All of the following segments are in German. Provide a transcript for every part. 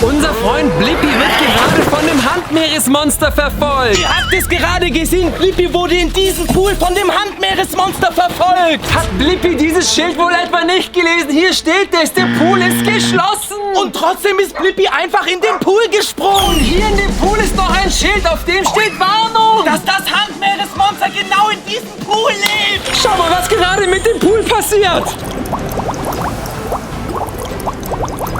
Unser Freund Blippi wird gerade von dem Handmeeresmonster verfolgt. Ihr habt es gerade gesehen. Blippi wurde in diesem Pool von dem Handmeeresmonster verfolgt. Hat Blippi dieses Schild wohl etwa nicht gelesen? Hier steht es, der Pool ist geschlossen. Und trotzdem ist Blippi einfach in den Pool gesprungen. Hier in dem Pool ist noch ein Schild, auf dem steht Warnung. Dass das Handmeeresmonster genau in diesem Pool lebt. Schau mal, was gerade mit dem Pool passiert.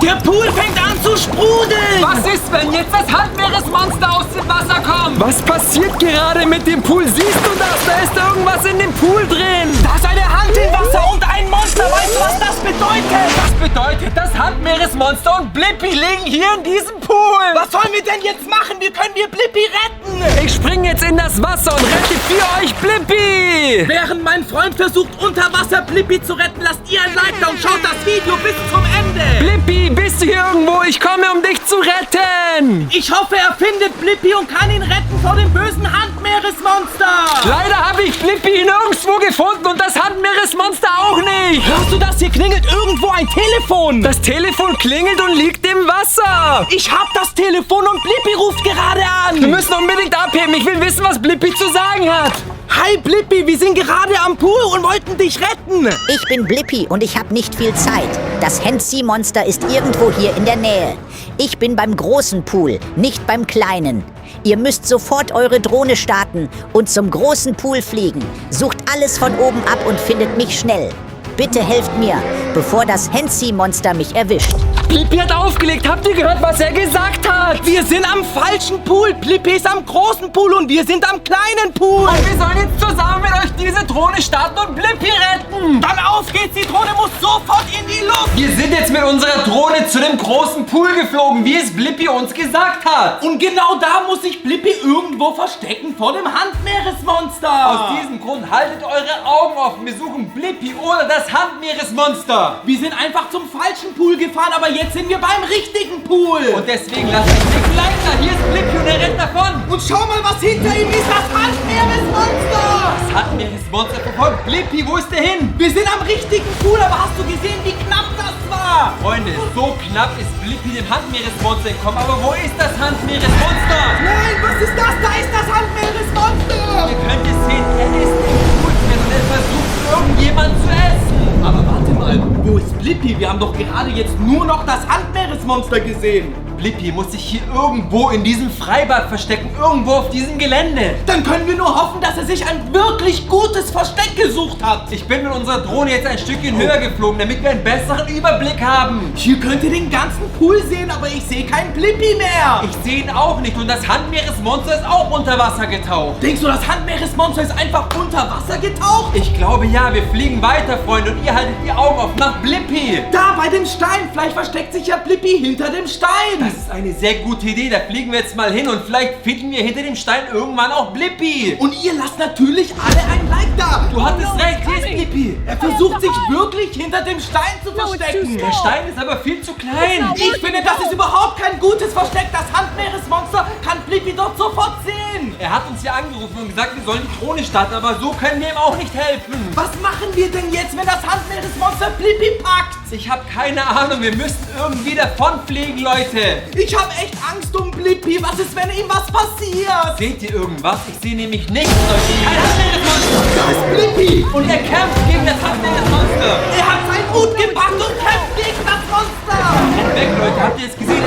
Der Pool fängt an zu sprudeln. Was ist, wenn jetzt das Handmeeresmonster aus dem Wasser kommt? Was passiert gerade mit dem Pool? Siehst du das? Da ist irgendwas in dem Pool drin. Da ist eine Hand im Wasser und ein Monster. Weißt du, was das bedeutet? Das bedeutet, das Handmeeresmonster und Blippi liegen hier in diesem Pool. Was sollen wir denn jetzt machen? Wie können wir Blippi retten? Ich springe jetzt in das Wasser und rette für euch Blippi. Während mein Freund versucht, unter Wasser Blippi zu retten, lasst ihr ein Like da und schaut das Video bis zum Ende. Blippi, bist du hier irgendwo? Ich komme, um dich zu retten. Ich hoffe, er findet Blippi und kann ihn retten vor dem bösen Handmeeresmonster. Leider habe ich Blippi nirgendwo gefunden und das Handmeeresmonster auch nicht. Hörst du das? Hier klingelt irgendwo ein Telefon. Das Telefon klingelt und liegt im Wasser. Ich hab das Telefon und Blippi ruft gerade an. Wir müssen unbedingt abheben. Ich will wissen, was Blippi zu sagen hat. Hi Blippi, wir sind gerade am Pool und wollten dich retten. Ich bin Blippi und ich habe nicht viel Zeit. Das Hand-Sea-Monster ist irgendwo hier in der Nähe. Ich bin beim großen Pool, nicht beim kleinen. Ihr müsst sofort eure Drohne starten und zum großen Pool fliegen. Sucht alles von oben ab und findet mich schnell. Bitte helft mir, bevor das Hand-Sea-Monster mich erwischt. Blippi hat aufgelegt. Habt ihr gehört, was er gesagt hat? Wir sind am falschen Pool. Blippi ist am großen Pool und wir sind am kleinen Pool. Und wir sollen jetzt zusammen mit euch diese Drohne starten und Blippi retten. Dann auf geht's, die Drohne muss sofort in die Luft. Wir sind jetzt mit unserer Drohne zu dem großen Pool geflogen, wie es Blippi uns gesagt hat. Und genau da muss sich Blippi irgendwo verstecken vor dem Handmeeresmonster. Aus diesem Grund haltet eure Augen offen. Wir suchen Blippi oder das Handmeeresmonster. Wir sind einfach zum falschen Pool gefahren, aber jetzt sind wir beim richtigen Pool. Und deswegen lasst euch nicht leiden. Hier ist Blippi und er rennt davon. Und schau mal, was hinter ihm ist, das Handmeeresmonster. Das Handmeeresmonster verfolgt Blippi. Wo ist der hin? Wir sind am richtigen Pool, aber hast du gesehen, wie knapp das war? Freunde, so knapp ist Blippi dem Handmeeresmonster entkommen. Aber wo ist das Handmeeresmonster? Nein, was ist das? Da ist das Handmeeresmonster. Ihr könnt es sehen, er ist im Pool drin und er versucht, irgendjemand zu essen. Aber warte mal, wo ist Blippi? Wir haben doch gerade jetzt nur noch das Handmeeresmonster gesehen. Blippi muss sich hier irgendwo in diesem Freibad verstecken, irgendwo auf diesem Gelände. Dann können wir nur hoffen, dass er sich ein wirklich gutes Versteck gesucht hat. Ich bin mit unserer Drohne jetzt ein Stückchen höher geflogen, damit wir einen besseren Überblick haben. Hier könnt ihr den ganzen Pool sehen, aber ich sehe keinen Blippi mehr. Ich sehe ihn auch nicht und das Handmeeresmonster ist auch unter Wasser getaucht. Denkst du, das Handmeeresmonster ist einfach unter Wasser getaucht? Ich glaube ja, wir fliegen weiter, Freunde, und ihr haltet die Augen auf nach Blippi. Da, bei dem Stein. Vielleicht versteckt sich ja Blippi hinter dem Stein. Das ist eine sehr gute Idee, da fliegen wir jetzt mal hin und vielleicht finden wir hinter dem Stein irgendwann auch Blippi. Und ihr lasst natürlich alle ein Like da. Du hattest recht, hier ist Blippi. Er versucht sich wirklich hinter dem Stein zu verstecken. Der Stein ist aber viel zu klein. Ich finde, das ist überhaupt kein gutes Versteck. Das Handmeeresmonster kann Blippi dort sofort sehen. Er hat uns hier angerufen und gesagt, wir sollen die Drohne starten, aber so können wir ihm auch nicht helfen. Was machen wir denn jetzt, wenn das Handmeeresmonster Blippi packt? Ich habe keine Ahnung, wir müssen irgendwie davonfliegen, Leute. Ich habe echt Angst um Blippi. Was ist, wenn ihm was passiert? Seht ihr irgendwas? Ich sehe nämlich nichts, Leute. Kein Handmeeresmonster. Da ist Blippi. Und er kämpft gegen das Handmeeresmonster. Er hat seinen Hut gepackt und kämpft gegen das Monster. Rennt weg, Leute. Habt ihr es gesehen?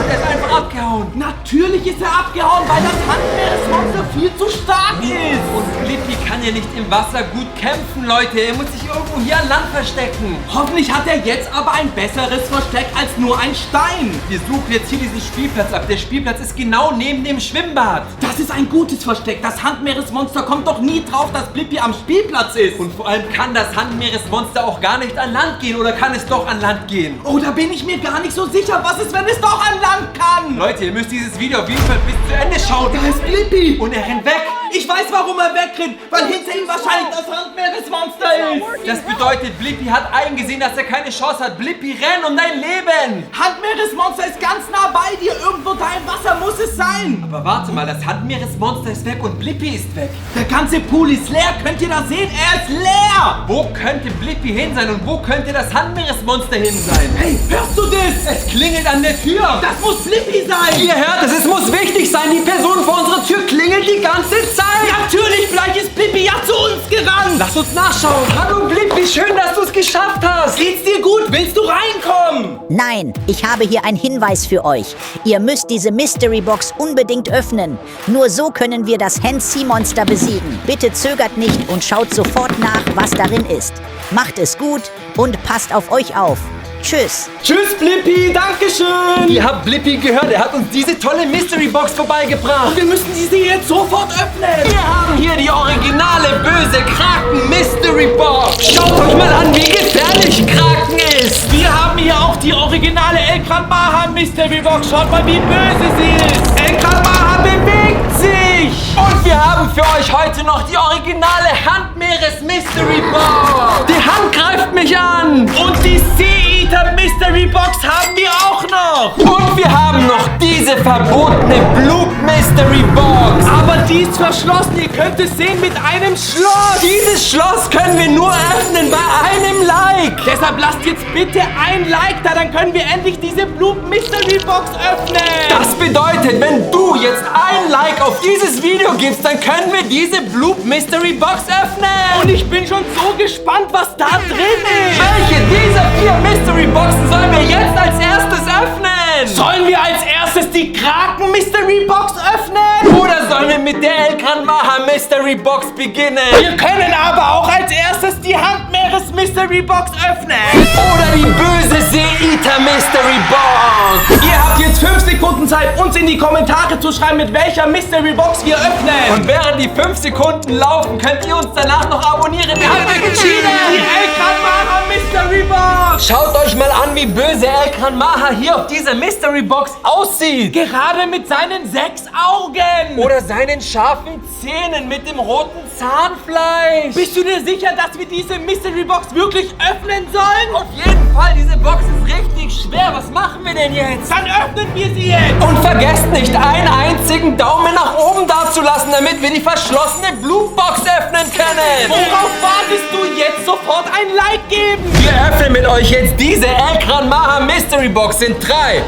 Er ist einfach abgehauen. Natürlich ist er abgehauen, weil das Handmeeresmonster viel zu stark ist. Und Blippi kann ja nicht im Wasser gut kämpfen, Leute. Er muss sich irgendwo hier an Land verstecken. Hoffentlich hat er jetzt aber ein besseres Versteck als nur ein Stein. Wir suchen jetzt hier diesen Spielplatz ab. Der Spielplatz ist genau neben dem Schwimmbad. Das ist ein gutes Versteck. Das Handmeeresmonster kommt doch nie drauf, dass Blippi am Spielplatz ist. Und vor allem kann das Handmeeresmonster auch gar nicht an Land gehen. Oder kann es doch an Land gehen? Oh, da bin ich mir gar nicht so sicher. Was ist, wenn es doch an Land kann? Leute, ihr müsst dieses Video auf jeden Fall bis zu Ende schauen. Da ist Blippi. Und er rennt weg. Ich weiß, warum er wegrennt. Weil hinter ihm wahrscheinlich das Handmeeresmonster ist. Das bedeutet, Blippi hat eingesehen, dass er keine Chance hat. Blippi, renn um dein Leben. Handmeeresmonster ist ganz nah bei dir. Irgendwo da im Wasser muss es es sein? Aber warte mal, das Handmeeresmonster ist weg und Blippi ist weg. Der ganze Pool ist leer. Könnt ihr das sehen? Er ist leer. Wo könnte Blippi hin sein und wo könnte das Handmeeresmonster hin sein? Hey, hörst du das? Es klingelt an der Tür. Das muss Blippi sein. Ihr hört es, es muss wichtig sein. Die Person vor unserer Tür klingelt die ganze Zeit. Natürlich, vielleicht ist Blippi ja zu uns gerannt. Lass uns nachschauen. Hallo Blippi, schön, dass du es geschafft hast. Geht's dir gut? Willst du reinkommen? Nein, ich habe hier einen Hinweis für euch. Ihr müsst diese Mystery Box unbedingt öffnen. Nur so können wir das Hand-Sea-Monster besiegen. Bitte zögert nicht und schaut sofort nach, was darin ist. Macht es gut und passt auf euch auf. Tschüss. Tschüss, Blippi. Dankeschön. Ihr habt Blippi gehört, er hat uns diese tolle Mystery Box vorbeigebracht. Wir müssen diese jetzt sofort öffnen. Wir haben hier die originale böse Kraken Mystery Box. Schaut euch mal an, wie gefährlich Kraken ist. Wir haben hier auch die originale Elkran Maha Mystery Box. Schaut mal, wie böse sie ist. Elkran Maha bewegt sich. Und wir haben für euch heute noch die originale Handmeeres Mystery Box. Die Hand greift mich an. Und die Sea-Eater Mystery Box haben wir auch noch. Und wir haben noch diese verbotene Bloop Mystery Box. Aber die ist verschlossen. Ihr könnt es sehen mit einem Schloss. Dieses Schloss können wir nur öffnen bei einem Like. Deshalb lasst jetzt bitte ein Like da, dann können wir endlich diese Bloop Mystery Box öffnen. Das bedeutet, wenn du jetzt ein Like auf dieses Video gibst, dann können wir diese Bloop Mystery Box öffnen. Und ich bin schon so gespannt, was da drin ist. Welche dieser 4 Mystery Boxen sollen wir jetzt als erstes öffnen? Sollen wir als erstes die Kraken Mystery Box öffnen? Oder sollen wir mit der Elkran Maha Mystery Box beginnen? Wir können aber auch als erstes die Handmeeres Mystery Box öffnen. Oder die böse See-Eater Mystery Box. Ihr habt jetzt 5 Sekunden Zeit, uns in die Kommentare zu schreiben, mit welcher Mystery Box wir öffnen. Und während die 5 Sekunden laufen, könnt ihr uns danach noch abonnieren. Wir haben euch Die entschieden. Elkran Maha Mystery Box. Schaut euch mal an, wie böse Elkran Maha hier auf dieser Mystery Box aussieht. Gerade mit seinen 6 Augen. Oder seinen scharfen Zähnen mit dem roten Zahnfleisch. Bist du dir sicher, dass wir diese Mystery Box wirklich öffnen sollen? Auf jeden Fall, diese Box ist richtig schwer. Was machen wir denn jetzt? Dann öffnen wir sie jetzt. Und vergesst nicht, einen einzigen Daumen nach oben dazulassen, damit wir die verschlossene Bloop-Box öffnen können. Worauf wartest du? Jetzt sofort ein Like geben. Wir öffnen mit euch jetzt diese Elkran Maha Mystery Box in 3,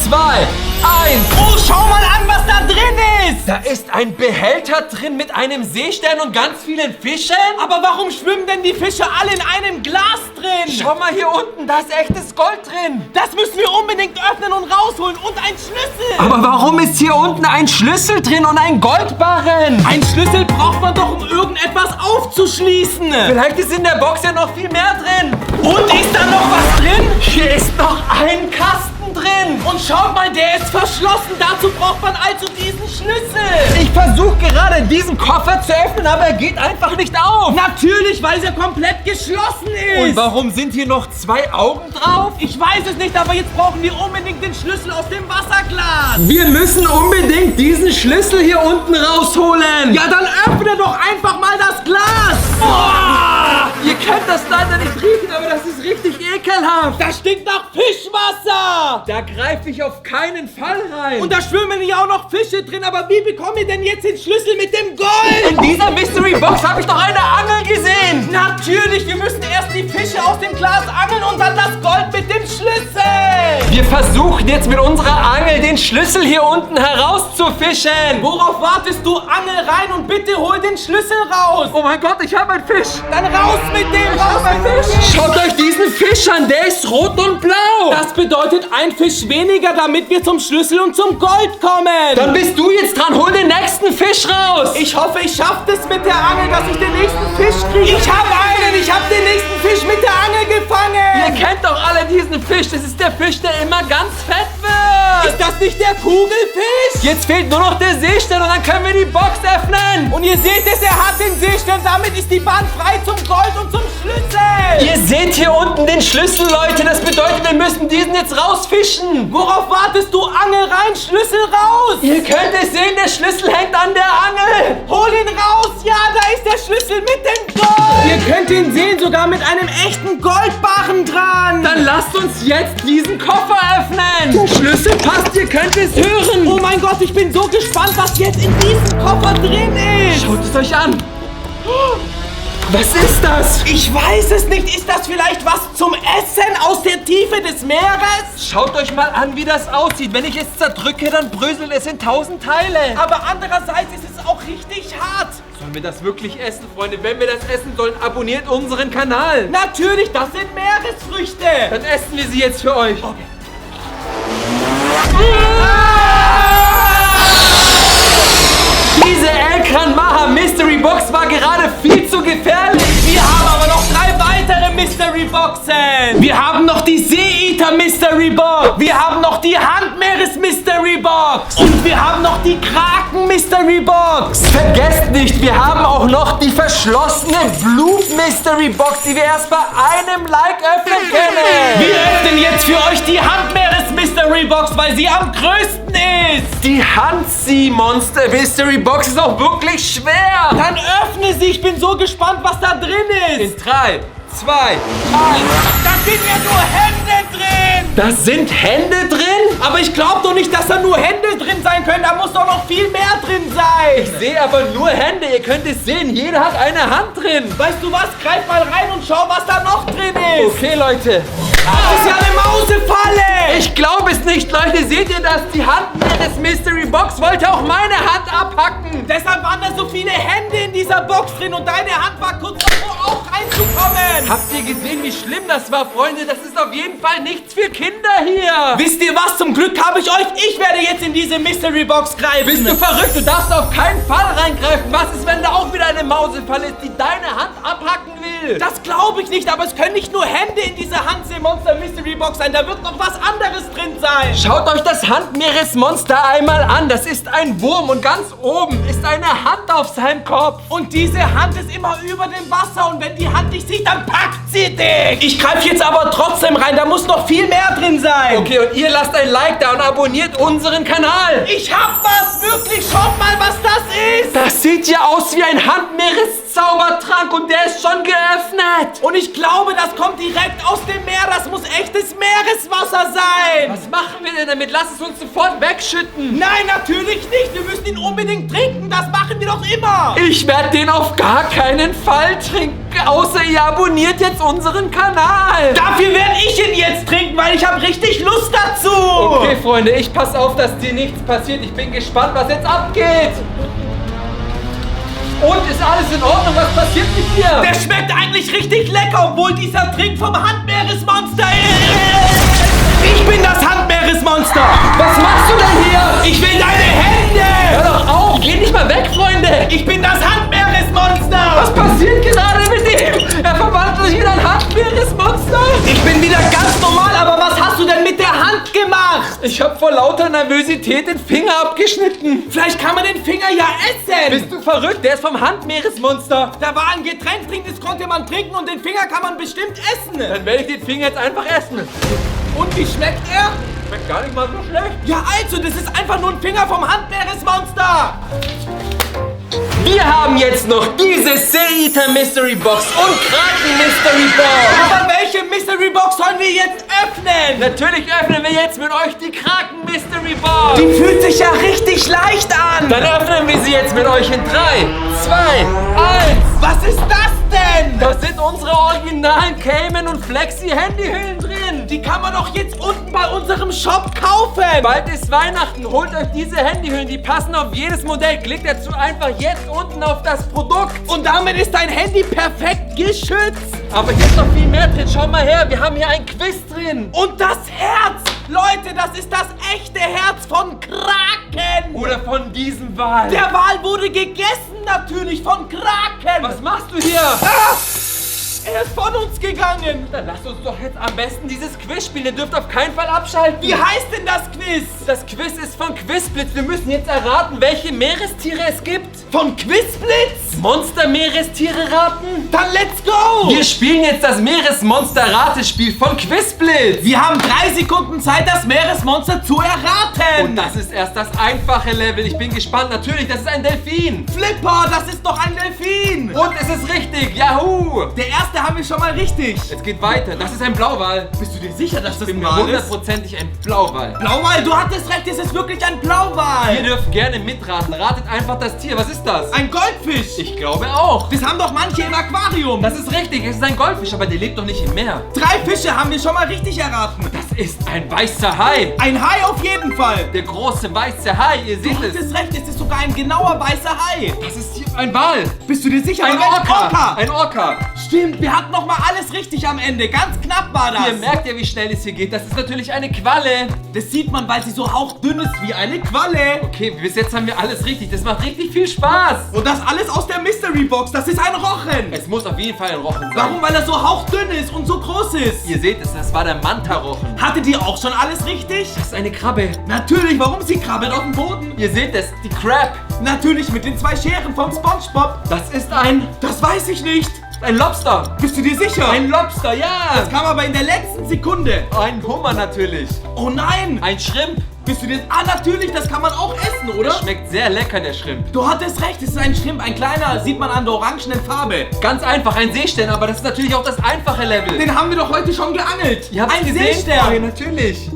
2, 1. Oh, schau mal an, was da drin ist. Da ist ein Behälter drin mit einem Seestern und ganz vielen Fischen. Aber warum schwimmen denn die Fische alle in einem Glas drin? Schau mal hier unten, da ist echtes Gold drin. Das müssen wir unbedingt öffnen und rausholen. Und ein Schlüssel. Aber warum ist hier unten ein Schlüssel drin und ein Goldbarren? Ein Schlüssel braucht man doch, um irgendetwas aufzuschließen. Vielleicht ist in der Box ja noch viel mehr drin. Und ist da noch was drin? Hier ist noch ein Kasten drin. Und schaut mal, der ist verschlossen. Dazu braucht man also diesen Schlüssel. Ich versuche gerade diesen Koffer zu öffnen, aber er geht einfach nicht auf. Natürlich, weil er komplett geschlossen ist. Und warum sind hier noch 2 Augen drauf? Ich weiß es nicht, aber jetzt brauchen wir unbedingt den Schlüssel aus dem Wasserglas. Wir müssen unbedingt diesen Schlüssel hier unten rausholen. Ja, dann öffne doch einfach mal das Glas. Ihr könnt das leider nicht riechen, aber das ist richtig ekelhaft. Das stinkt nach Fischwasser. Da greife ich auf keinen Fall rein. Und da schwimmen ja auch noch Fische drin. Aber wie bekommen wir denn jetzt den Schlüssel mit dem Gold? in dieser Mystery Box habe ich doch eine Angel gesehen. Natürlich, wir müssen erst die Fische aus dem Glas angeln und dann das Gold mit dem Schlüssel. Wir versuchen jetzt mit unserer Angel den Schlüssel hier unten herauszufischen. Worauf wartest du? Angel rein und bitte hol den Schlüssel raus. Oh mein Gott, ich habe einen Fisch. Dann raus mit dem, raus mit dem Fisch. Schaut euch diesen Fisch an, der ist rot und blau. Das bedeutet ein Fisch weniger, damit wir zum Schlüssel und zum Gold kommen. Dann bist du jetzt dran, hol den nächsten Fisch raus. Ich hoffe, ich schaffe das mit der Angel, dass ich den nächsten Fisch kriege. Ich habe einen, ich habe den nächsten Fisch mit der Angel gefangen. Ihr kennt doch alle diesen Fisch, das ist der Fisch, der immer ganz fett wird. Ist das nicht der Kugelfisch? Jetzt fehlt nur noch der Seestern und dann können wir die Box öffnen. Und ihr seht es, er hat den Seestern, damit ist die Bahn frei zum Gold und zum Schlüssel. Ihr seht hier unten den Schlüssel, Leute. Das bedeutet, wir müssen diesen jetzt rausfischen. Worauf wartest du? Angel rein, Schlüssel raus. Ihr könnt es sehen, der Schlüssel hängt an der Angel. Hol ihn raus. Ja, da ist der Schlüssel mit dem Gold. Ihr könnt ihn sehen, sogar mit einem echten Goldbarren dran. Dann lasst uns jetzt diesen Koffer öffnen. Der Schlüssel passt, ihr könnt es hören. Oh mein Gott, Gott, ich bin so gespannt, was jetzt in diesem Koffer drin ist. Schaut es euch an. Was ist das? Ich weiß es nicht. Ist das vielleicht was zum Essen aus der Tiefe des Meeres? Schaut euch mal an, wie das aussieht. Wenn ich es zerdrücke, dann bröselt es in 1000 Teile. Aber andererseits ist es auch richtig hart. Sollen wir das wirklich essen, Freunde? Wenn wir das essen sollen, abonniert unseren Kanal. Natürlich, das sind Meeresfrüchte. Dann essen wir sie jetzt für euch. Okay. Diese Elkran Maha Mystery Box war gerade viel zu gefährlich. Wir haben aber noch 3 weitere Mystery Boxen. Wir haben noch die Seeeater Mystery Box. Wir haben noch die Handmeeres Mystery Box. Und wir haben noch die Kraken Mystery Box. Vergesst nicht, wir haben auch noch die verschlossene Bloop Mystery Box, die wir erst bei einem Like öffnen können. Wir öffnen jetzt für euch die Handmeeres Mystery Box, weil sie am größten ist. Die Hansi Monster Mystery Box ist auch wirklich schwer. Dann öffne sie. Ich bin so gespannt, was da drin ist. In 3, 2, 1. Da sind ja nur Hände drin. Da sind Hände drin? Aber ich glaube doch nicht, dass da nur Hände drin sein können. Da muss doch noch viel mehr drin sein. Ich sehe aber nur Hände. Ihr könnt es sehen. Jeder hat eine Hand drin. Weißt du was? Greif mal rein und schau, was da noch drin ist. Okay, Leute. Das ist ja eine Mausefalle. Ich glaube es nicht, Leute. Seht ihr das? Die Handmeeres Mystery Box wollte auch meine Hand abhacken. Deshalb waren da so viele Hände in dieser Box drin und deine Hand war kurz davor auch reinzukommen. Habt ihr gesehen, wie schlimm das war, Freunde? Das ist auf jeden Fall nichts für Kinder hier. Wisst ihr was? Zum Glück habe ich euch. Ich werde jetzt in diese Mystery Box greifen. Bist du verrückt? Du darfst auf keinen Fall reingreifen. Was ist, wenn da auch wieder eine Mausefalle ist, die deine Hand abhacken will? Das glaube ich nicht, aber es können nicht nur Hände in dieser Hansi-Monster Mystery Box sein. Da wird noch was anderes drin sein. Schaut euch das Handmeeresmonster einmal an. Das ist ein Wurm und ganz oben ist eine Hand auf seinem Kopf. Und diese Hand ist immer über dem Wasser und wenn die Hand dich sieht, dann packt sie dich. Ich greife jetzt aber trotzdem rein. Da muss noch viel mehr drin sein. Okay, und ihr lasst ein Like da und abonniert unseren Kanal. Ich hab was. Wirklich. Schaut mal, was das ist. Das sieht ja aus wie ein Handmeereszaubertrank und der ist schon geöffnet. Und ich glaube, das kommt direkt aus dem Meer. Das muss echtes Meereswasser sein. Was machen wir denn damit? Lass es uns sofort wegschütten. Nein, natürlich nicht. Wir müssen ihn unbedingt trinken. Das machen wir doch immer. Ich werde den auf gar keinen Fall trinken, außer ihr abonniert jetzt unseren Kanal. Dafür werde ich ihn jetzt trinken, weil ich habe richtig Lust dazu. Okay, Freunde, ich passe auf, dass dir nichts passiert. Ich bin gespannt, was jetzt abgeht. Und ist alles in Ordnung? Was passiert mit dir? Der schmeckt eigentlich richtig lecker, obwohl dieser Trink vom Handmeeresmonster ist. Ich bin das Handmeeresmonster. Was machst du denn hier? Ich will deine Hände. Hör doch auf, geh nicht mal weg, Freunde. Ich bin das Handmeeresmonster. Was passiert gerade mit ihm? Er verwandelt sich in ein Handmeeresmonster. Ich bin wieder ganz normal, aber was hast du denn mit der Hand gemacht? Ich habe vor lauter Nervosität den Finger abgeschnitten. Vielleicht kann man den Finger ja essen. Bist du verrückt? Der ist vom Handmeeresmonster. Da war ein Getränk drin, das konnte man trinken und den Finger kann man bestimmt essen. Dann werde ich den Finger jetzt einfach essen. Und wie schmeckt er? Schmeckt gar nicht mal so schlecht. Ja, also, das ist einfach nur ein Finger vom Handmeeresmonster. Wir haben jetzt noch diese Seeeater Mystery Box und Kraken Mystery Box. Aber welche Mystery Box sollen wir jetzt öffnen? Natürlich öffnen wir jetzt mit euch die Kraken Mystery Box. Die fühlt sich ja richtig leicht an. Dann öffnen wir sie jetzt mit euch in 3, 2, 1. Was ist das denn? Das sind unsere originalen Cayman und Flexi Handyhüllen drin. Die kann man doch jetzt unten bei unserem Shop kaufen. Bald ist Weihnachten. Holt euch diese Handyhüllen. Die passen auf jedes Modell. Klickt dazu einfach jetzt unten auf das Produkt. Und damit ist dein Handy perfekt geschützt. Aber hier ist noch viel mehr drin. Schau mal her. Wir haben hier ein Quiz drin. Und das Herz. Leute, das ist das echte Herz von Kraken. Oder von diesem Wal. Der Wal wurde gegessen natürlich von Kraken. Was machst du hier? Ah! Er ist von uns gegangen. Dann lasst uns doch jetzt am besten dieses Quiz spielen. Ihr dürft auf keinen Fall abschalten. Wie heißt denn das Quiz? Das Quiz ist von Quizblitz. Wir müssen jetzt erraten, welche Meerestiere es gibt. Von Quizblitz? Monster-Meerestiere raten? Dann let's go. Wir spielen jetzt das Meeresmonster-Ratespiel von Quizblitz. Wir haben 3 Sekunden Zeit, das Meeresmonster zu erraten. Und das ist erst das einfache Level. Ich bin gespannt. Natürlich, das ist ein Delfin. Flipper, das ist doch ein Delfin. Und es ist richtig. Yahoo! Der erste erste haben wir schon mal richtig. Es geht weiter. Das ist ein Blauwal. Bist du dir sicher, dass das Ich bin ein mir Wal ist? hundertprozentig ein Blauwal. Blauwal, du hattest recht, es ist wirklich ein Blauwal. Ihr dürft gerne mitraten. Ratet einfach das Tier. Was ist das? Ein Goldfisch. Ich glaube auch. Das haben doch manche im Aquarium. Das ist richtig. Es ist ein Goldfisch, aber der lebt doch nicht im Meer. 3 Fische haben wir schon mal richtig erraten. Das ist ein weißer Hai. Ein Hai auf jeden Fall. Der große weiße Hai. Ihr Du seht es. hattest recht, es ist sogar ein genauer weißer Hai. Das ist hier ein Wal. Bist du dir sicher? Ein Aber welch Orca. Ein Orca. Stimmt, wir hatten noch mal alles richtig am Ende. Ganz knapp war das. Ihr merkt ja, wie schnell es hier geht. Das ist natürlich eine Qualle. Das sieht man, weil sie so hauchdünn ist wie eine Qualle. Okay, bis jetzt haben wir alles richtig. Das macht richtig viel Spaß. Und das alles aus der Mystery Box. Das ist ein Rochen. Es muss auf jeden Fall ein Rochen sein. Warum? Weil er so hauchdünn ist und so groß ist. Ihr seht es, das war der Manta-Rochen. Hattet ihr auch schon alles richtig? Das ist eine Krabbe. Natürlich, warum? Sie krabbelt auf dem Boden. Ihr seht es, die Crab. Natürlich mit den 2 Scheren vom SpongeBob. Das ist ein Das weiß ich nicht. Lobster. Bist du dir sicher? Ein Lobster, ja. Das kam aber in der letzten Sekunde. Ein Hummer natürlich. Oh nein. Ein Shrimp. Bist du dir... Ah, natürlich, das kann man auch essen, oder? Schmeckt sehr lecker, der Shrimp. Du hattest recht, es ist ein Shrimp, ein kleiner, sieht man an der orangenen Farbe. Ganz einfach, ein Seestern, aber das ist natürlich auch das einfache Level. Den haben wir doch heute schon geangelt. Ihr habt's ein gesehen? Seestern. Ja, natürlich.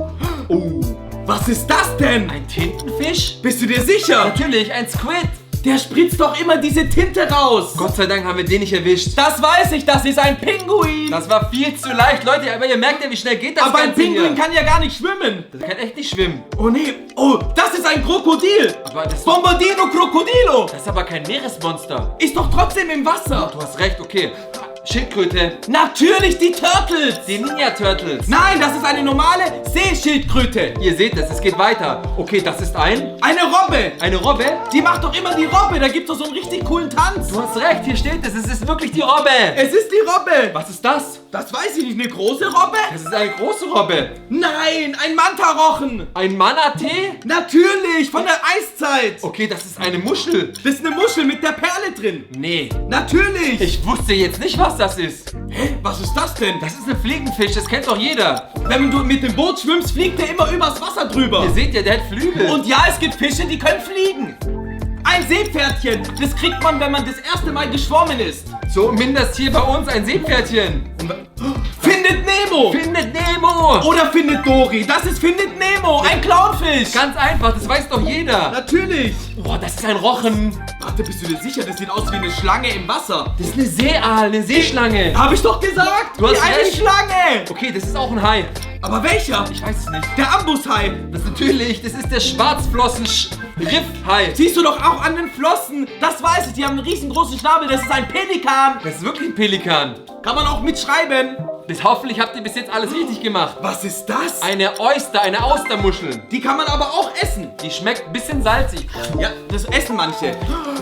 Oh, was ist das denn? Ein Tintenfisch? Bist du dir sicher? Natürlich, ein Squid. Der spritzt doch immer diese Tinte raus. Gott sei Dank haben wir den nicht erwischt. Das weiß ich, das ist ein Pinguin. Das war viel zu leicht, Leute, aber ihr merkt ja, wie schnell geht das aber ein Ganze Pinguin hier. kann ja gar nicht schwimmen. Das kann echt nicht schwimmen. Oh nee, oh, das ist ein Krokodil. Aber das Bombardino Krokodilo. ist aber kein Meeresmonster. Ist doch trotzdem im Wasser. Du hast recht, okay. Schildkröte. Natürlich die Turtles. Die Ninja Turtles. Nein, das ist eine normale Seeschildkröte. Ihr seht es geht weiter. Okay, das ist Eine Robbe. eine Robbe. Die macht doch immer die Robbe. Da gibt's doch so einen richtig coolen Tanz. Du hast recht, hier steht es. Es ist wirklich die Robbe. Es ist die Robbe. Was ist das? Das weiß ich nicht. Eine große Robbe? Das ist eine große Robbe. Nein, ein Mantarochen. Ein Manatee? Natürlich, von der Eiszeit. Okay, das ist eine Muschel. Das ist eine Muschel mit der Perle drin. Nee. Natürlich. Ich wusste jetzt nicht, was das ist. Hä? Was ist das denn? Das ist ein Fliegenfisch, das kennt doch jeder. Wenn du mit dem Boot schwimmst, fliegt der immer übers Wasser drüber. Ihr seht ja, der hat Flügel. Und ja, es gibt Fische, die können fliegen. Ein Seepferdchen. Das kriegt man, wenn man das erste Mal geschwommen ist. Zumindest hier bei uns ein Seepferdchen. Findet Nemo. Findet Nemo. Oder Findet Dory. Das ist Findet Nemo. Ein Clownfisch. Ganz einfach, das weiß doch jeder. Natürlich. Boah, das ist ein Rochen. Warte, bist du dir sicher? Das sieht aus wie eine Schlange im Wasser. Das ist eine Seeaal, eine Seeschlange. Hab ich doch gesagt. Du hast wie eine recht. Schlange. Okay, das ist auch ein Hai. Aber welcher? Ich weiß es nicht. Der Ambushai. Das ist natürlich, das ist der Schwarzflossen-Riffhai. Siehst du doch auch an den Flossen. Das weiß ich. Die haben einen riesengroßen Schnabel. Das ist ein Pelikan. Das ist wirklich ein Pelikan. Kann man auch mitschreiben. Hoffentlich habt ihr bis jetzt alles richtig gemacht. Was ist das? Eine Oyster, eine Austermuschel. Die kann man aber auch essen. Die schmeckt ein bisschen salzig. Ja, das essen manche.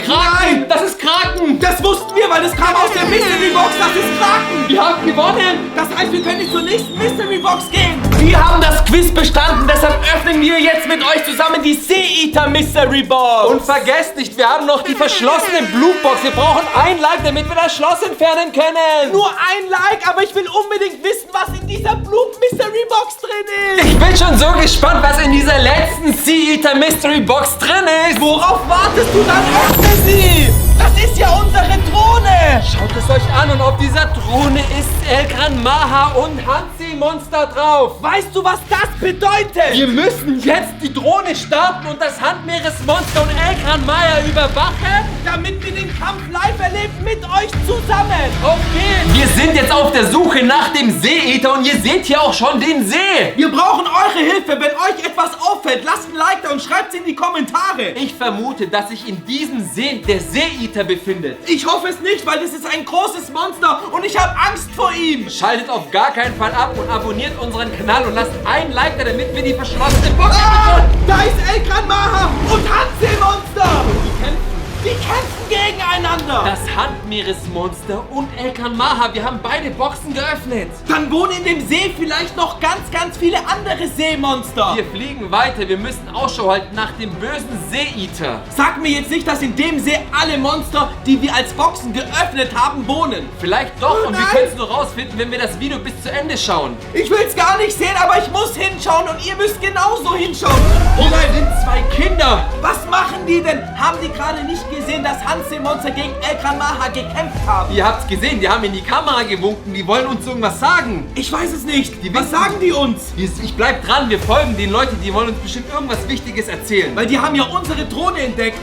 Kraken! Das ist Kraken! Das wussten wir, weil das kam aus der Mystery Box. Das ist Kraken. Wir haben gewonnen! Das heißt, wir können jetzt zur nächsten Mystery Box gehen. Wir haben das Quiz bestanden, deshalb öffnen wir jetzt mit euch zusammen die Sea-Eater Mystery Box. Und vergesst nicht, wir haben noch die verschlossene Blue-Box. Wir brauchen ein Like, damit wir das Schloss entfernen können. Nur ein Like, aber ich will unbedingt wissen, was in dieser Blue Mystery Box drin ist. Ich bin schon so gespannt, was in dieser letzten Sea-Eater Mystery Box drin ist. Worauf wartest du? Dann öffne sie. Das ist ja unsere Drohne. Schaut es euch an und auf dieser Drohne ist Elkran Maha und Hansi Monster drauf. Weißt du, was das bedeutet? Wir müssen jetzt die Drohne starten und das Handmeeresmonster und Elkran Maha überwachen. Damit wir den Kampf live erleben mit euch zusammen. Auf geht's! Wir sind jetzt auf der Suche nach dem Seeeater und ihr seht hier auch schon den See. Wir brauchen eure Hilfe. Wenn euch etwas auffällt, lasst ein Like da und schreibt es in die Kommentare. Ich vermute, dass sich in diesem See der Seeeater befindet. Ich hoffe es nicht, weil das ist ein großes Monster und ich habe Angst vor ihm. Schaltet auf gar keinen Fall ab und abonniert unseren Kanal und lasst ein Like da, damit wir die verschlossene Box Da ist Elkran Maha und Hansi Monster. Die kämpfen gegeneinander. Das Handmeeresmonster und Elkran Maha, wir haben beide Boxen geöffnet. Dann wohnen in dem See vielleicht noch ganz viele andere Seemonster. Wir fliegen weiter, wir müssen Ausschau halten nach dem bösen Seeeater. Sag mir jetzt nicht, dass in dem See alle Monster, die wir als Boxen geöffnet haben, wohnen. Vielleicht doch Oh und wir nein. können es nur rausfinden, wenn wir das Video bis zu Ende schauen. Ich will's gar nicht sehen, aber ich muss hinschauen und ihr müsst genauso hinschauen. Oh nein, sind zwei Kinder. Was machen die denn? Haben die gerade nicht gesehen, dass Hansi Monster gegen Elkran Maha gekämpft haben. Ihr habt's gesehen, die haben in die Kamera gewunken, die wollen uns irgendwas sagen. Ich weiß es nicht. Was sagen die uns? Ich bleib dran, wir folgen den Leuten, die wollen uns bestimmt irgendwas Wichtiges erzählen. Weil die haben ja unsere Drohne entdeckt.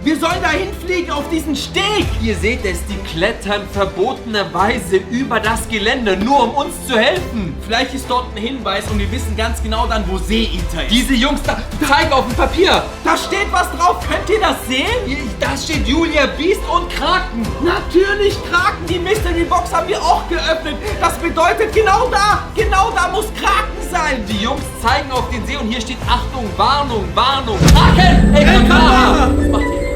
Wir sollen da hinfliegen auf diesen Steg. Ihr seht es, die klettern verbotenerweise über das Gelände, nur um uns zu helfen. Vielleicht ist dort ein Hinweis und wir wissen ganz genau dann, wo Seeeater ist. Diese Jungs da zeigen auf dem Papier. Da steht was drauf. Könnt ihr das sehen? Da steht Julia, Beast und Kraken. Natürlich, Kraken. Die Mystery Box haben wir auch geöffnet. Das bedeutet, genau da muss Kraken sein. Die Jungs zeigen auf den See und hier steht Achtung, Warnung, Warnung. Kraken! El Kanmaha! Was macht ihr?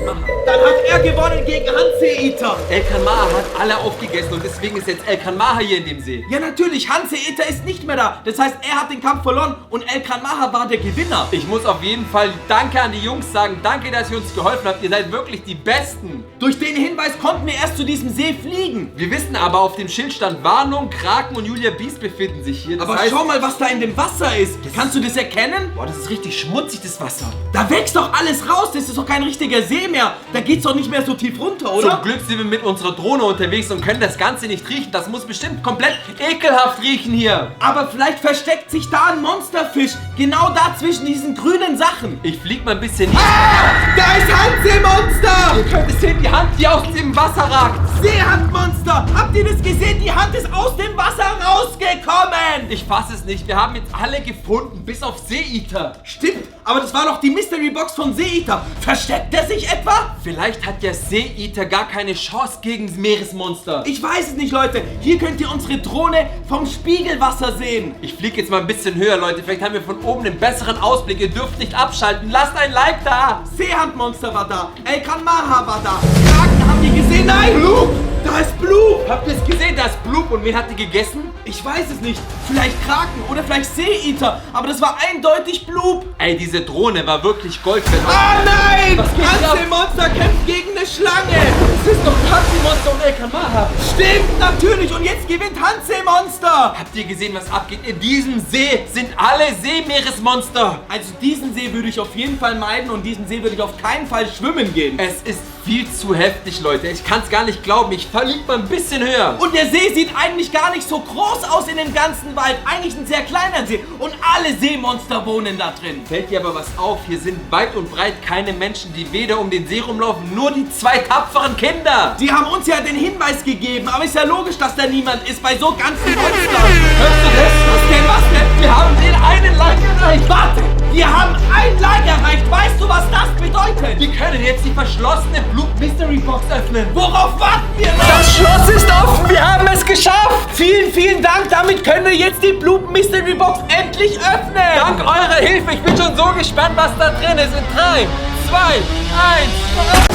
Dann hat er gewonnen gegen Hanseater. El Kanmaha hat alle aufgegessen und deswegen ist jetzt El Kanmaha hier in dem See. Ja, natürlich. Hanseater ist nicht mehr da. Das heißt, er hat den Kampf verloren und El Kanmaha war der Gewinner. Ich muss auf jeden Fall Danke an die Jungs sagen. Danke, dass ihr uns geholfen habt. Ihr seid wirklich die Besten. Durch den Hinweis konnten wir erst zu diesem See fliegen. Wir wissen aber, auf dem Schild stand Warnung, Kraken und Julia Beast befinden sich hier. Das Aber heißt, schau mal, was da in dem Wasser ist. Kannst du das erkennen? boah, das ist richtig schmutzig, das Wasser. Da wächst doch alles raus. Das ist doch kein richtiger See mehr. Da geht's doch nicht mehr so tief runter, oder? Zum Glück sind wir mit unserer Drohne unterwegs und können das Ganze nicht riechen. Das muss bestimmt komplett ekelhaft riechen hier. Aber vielleicht versteckt sich da ein Monsterfisch. Genau da zwischen diesen grünen Sachen. Ich flieg mal ein bisschen. Da ist Hansemonster! Ihr könnt es sehen, die Hand, die aus dem Wasser ragt. Seehandmonster! Habt ihr das gesehen? Die Hand ist aus dem Wasser rausgekommen! Ich fasse es nicht. Wir haben jetzt alle gefunden, bis auf Seeeater. Stimmt, aber das war doch die Mystery Box von Seeeater. Versteckt er sich etwa? Vielleicht hat ja Seeeater gar keine Chance gegen das Meeresmonster. Ich weiß es nicht, Leute. Hier könnt ihr unsere Drohne vom Spiegelwasser sehen. Ich fliege jetzt mal ein bisschen höher, Leute. Vielleicht haben wir von oben einen besseren Ausblick. Ihr dürft nicht abschalten. Lasst ein Like da. Seehandmonster war da. El Kanmaha war da. Kraken haben die gesehen. Nein! Bloop! Da ist Bloop! Habt ihr es gesehen? Da ist Bloop. Und wen hat die gegessen? Ich weiß es nicht. Vielleicht Kraken oder vielleicht Seeeater. Aber das war eindeutig Bloop. Ey, diese Drohne war wirklich Gold wert. Ah nein! Was geht ab? Hansemonster kämpft gegen eine Schlange. Das ist doch Hansemonster und El Kanmaha. Stimmt, natürlich. Und jetzt gewinnt Hansemonster. Habt ihr gesehen, was abgeht? In diesem See sind alle Seemeeresmonster. Also diesen See würde ich auf jeden Fall meiden und diesen See würde ich auf keinen Fall schwimmen gehen. Es ist viel zu heftig, Leute. Ich kann es gar nicht glauben. Ich verlieb mal ein bisschen höher. Und der See sieht eigentlich gar nicht so groß aus in dem ganzen Wald. Eigentlich ein sehr kleiner See. Und alle Seemonster wohnen da drin. Fällt dir aber was auf? Hier sind weit und breit keine Menschen, die weder um den See rumlaufen, nur die zwei tapferen Kinder. Die haben uns ja den Hinweis gegeben. Aber ist ja logisch, dass da niemand ist bei so ganzen Monstern. Hörst du das? Was denn, was denn? Wir haben den einen Like erreicht. Warte, wir haben ein Like erreicht. Weißt du, was das bedeutet? Wir können jetzt die verschlossene Bloop Mystery Box öffnen. Worauf warten wir noch? Das Schloss ist offen. Wir haben es geschafft. Vielen, vielen Dank. Damit können wir jetzt die Bloop Mystery Box endlich öffnen. Dank eurer Hilfe. Ich bin schon so gespannt, was da drin ist. In 3, 2, 1.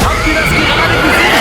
Habt ihr das gerade gesehen?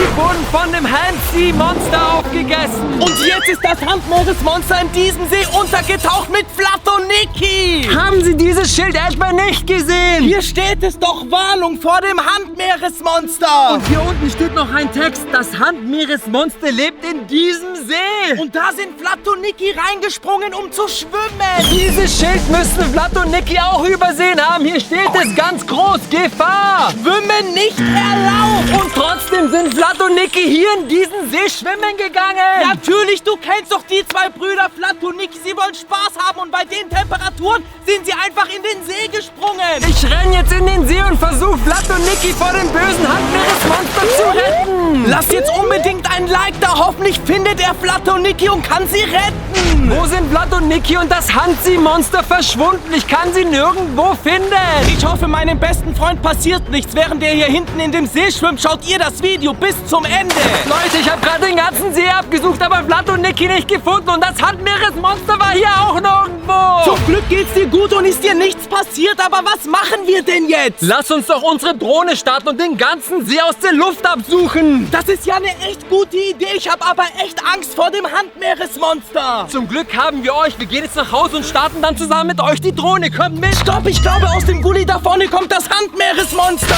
Die wurden von dem Hansi-Monster aufgegessen. Und jetzt ist das Handmeeresmonster in diesem See untergetaucht mit Flatoniki. Haben Sie dieses Schild etwa nicht gesehen? Hier steht es doch, Warnung vor dem Handmeeresmonster. Und hier unten steht noch ein Text. Das Handmeeresmonster lebt in diesem See. Und da sind Flatoniki reingesprungen, um zu schwimmen. Dieses Schild müsste Flatoniki auch übersehen haben. Hier steht es ganz groß. Gefahr. Schwimmen nicht erlaubt. Und trotzdem sind Flatoniki hier in diesen See schwimmen gegangen. Natürlich, du kennst doch die zwei Brüder Flatoniki. Sie wollen Spaß haben und bei den Temperaturen sind sie einfach in den See gesprungen. Ich renn jetzt in den See und versuche Flatoniki vor dem bösen Handmeeresmonster zu retten. Lass jetzt unbedingt ein Like da. Hoffentlich findet er Flatoniki und kann sie retten. Wo sind Flatoniki und das Hansi-Monster verschwunden? Ich kann sie nirgendwo finden. Ich hoffe, meinem besten Freund passiert nichts. Während er hier hinten in dem See schwimmt, schaut ihr das Video bis zum Ende. Leute, ich habe gerade den ganzen See abgesucht, aber Flatoniki nicht gefunden und das Handmeeresmonster war hier auch nirgendwo. Zum Glück geht's dir gut und ist dir nichts passiert, aber was machen wir denn jetzt? Lass uns doch unsere Drohne starten und den ganzen See aus der Luft absuchen. Das ist ja eine echt gute Idee. Ich habe aber echt Angst vor dem Handmeeresmonster. Zum Glück haben wir euch. Wir gehen jetzt nach Hause und starten dann zusammen mit euch die Drohne. Kommt mit. Stopp, ich glaube, aus dem Gully da vorne kommt das Handmeeresmonster.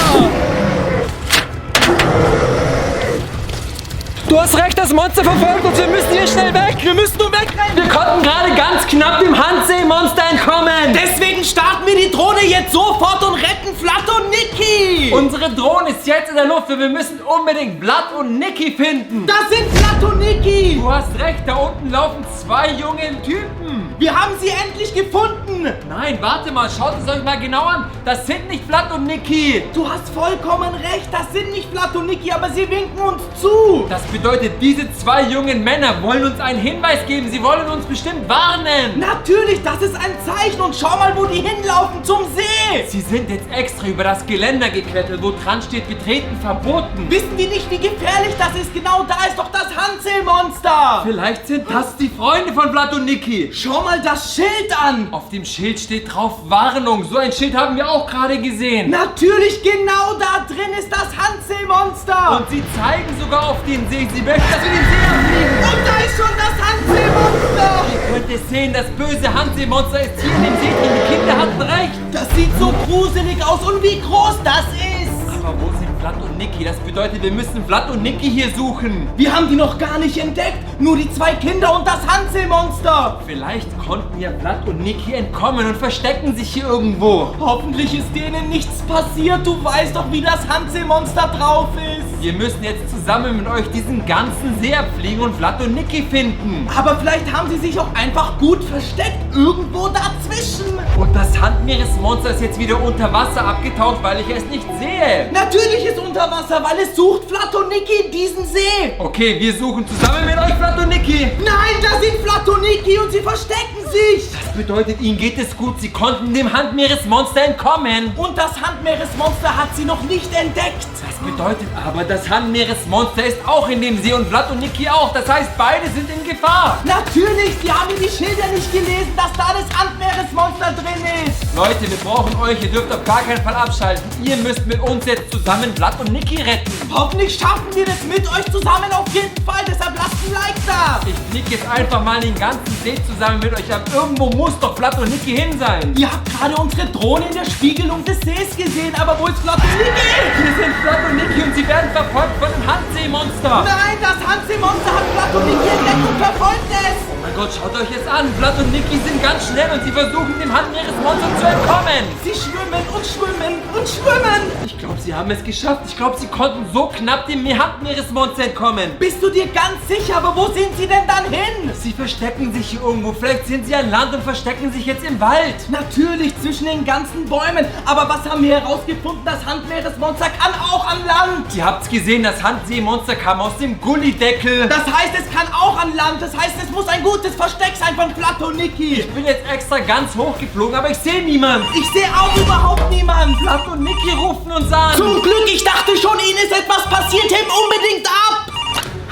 Du hast recht, das Monster verfolgt uns. Wir müssen hier schnell weg. Wir müssen nur wegrennen. Wir konnten gerade ganz knapp dem Handsee-Monster entkommen. Deswegen starten wir die Drohne jetzt sofort und retten Flatoniki. Unsere Drohne ist jetzt in der Luft und wir müssen unbedingt Vlad und Niki finden. Das sind Vlad und Niki. Du hast recht, da unten laufen 2 junge Typen. Wir haben sie endlich gefunden. Nein, warte mal, schaut es euch mal genau an. Das sind nicht Vlad und Niki. Du hast vollkommen recht, das sind nicht Vlad und Niki, aber sie winken uns zu. Das bedeutet, diese 2 jungen Männer wollen uns einen Hinweis geben. Sie wollen uns bestimmt warnen. Natürlich, das ist ein Zeichen und schau mal, wo die hinlaufen, zum See. Sie sind jetzt extra über das Geländer geklettert, wo dran steht, betreten verboten. Wissen die nicht, wie gefährlich das ist? Genau da ist doch das Hanselmonster. Vielleicht sind das die Freunde von Vlad und Niki. Schau mal das Schild an. Auf dem Schild steht drauf Warnung. So ein Schild haben wir auch gerade gesehen. Natürlich, genau da drin ist das Hanselmonster. Und sie zeigen sogar auf den See. Sie möchten, dass wir den See abfliegen. Und da ist schon das Hanselmonster. Ihr könnt es sehen, das böse Hanselmonster ist hier in dem See drin. Die Kinder hatten recht. Das sieht so gruselig aus und wie groß das ist. Aber wo sind Vlad und Niki? Das bedeutet, wir müssen Vlad und Niki hier suchen. Wir haben die noch gar nicht entdeckt. Nur die 2 Kinder und das Hanselmonster. Vielleicht konnten ja Vlad und Niki entkommen und verstecken sich hier irgendwo. Hoffentlich ist denen nichts passiert. Du weißt doch, wie das Hanselmonster drauf ist. Wir müssen jetzt zusammen mit euch diesen ganzen See abfliegen und Vlad und Niki finden. Aber vielleicht haben sie sich auch einfach gut versteckt. Irgendwo dazwischen. Und das Handmeeresmonster ist jetzt wieder unter Wasser abgetaucht, weil ich es nicht sehe. Natürlich ist unter Wasser, weil es sucht Vlad und Niki in diesen See. Okay, wir suchen zusammen mit euch Vlad und Niki. Nein, da sind Vlad und Niki und sie verstecken sich. Das bedeutet, ihnen geht es gut. Sie konnten dem Handmeeresmonster entkommen. Und das Handmeeresmonster hat sie noch nicht entdeckt. Das bedeutet aber, das Handmeeresmonster ist auch in dem See und Vlad und Niki auch. Das heißt, beide sind in Gefahr. Natürlich, sie haben in die Schilder nicht gelesen, dass da das Handmeeresmonster drin ist. Leute, wir brauchen euch. Ihr dürft auf gar keinen Fall abschalten. Ihr müsst mit uns jetzt zusammen Vlad und Niki retten. Hoffentlich schaffen wir das mit euch zusammen auf jeden Fall. Deshalb lasst ein Like da. Ich fliege jetzt einfach mal den ganzen See zusammen mit euch ab. Irgendwo muss doch Vlad und Niki hin sein. Ihr habt gerade unsere Drohne in der Spiegelung des Sees gesehen, aber wo ist Vlad und Niki? Hier sind Vlad und Niki und sie werden verfolgt von dem Handseemonster. Nein, das Hanselmonster hat Vlad und Niki entdeckt und verfolgt es. Oh mein Gott, schaut euch jetzt an. Vlad und Niki sind ganz schnell und sie versuchen dem Handmeeresmonster zu entkommen. Sie schwimmen und schwimmen und schwimmen. Ich glaube, sie haben es geschafft. Ich glaube, sie konnten so knapp dem Handmeeresmonster entkommen. Bist du dir ganz sicher? Aber wo sind sie denn dann hin? Sie verstecken sich hier irgendwo. Vielleicht sind sie an Land und verstecken sich jetzt im Wald. Natürlich, zwischen den ganzen Bäumen. Aber was haben wir herausgefunden? Das Handmeeresmonster kann auch an Land. Ihr habt's gesehen, das Handseemonster kam aus dem Gullideckel. Das heißt, es kann auch an Land. Das heißt, es muss ein gutes Versteck sein von Vlad und Niki. Ich bin jetzt extra ganz hoch geflogen, aber ich sehe niemand. Ich sehe auch überhaupt niemand. Vlad und Niki rufen uns an. Zum Glück, ich dachte schon, ihnen ist etwas passiert. Hebt unbedingt ab.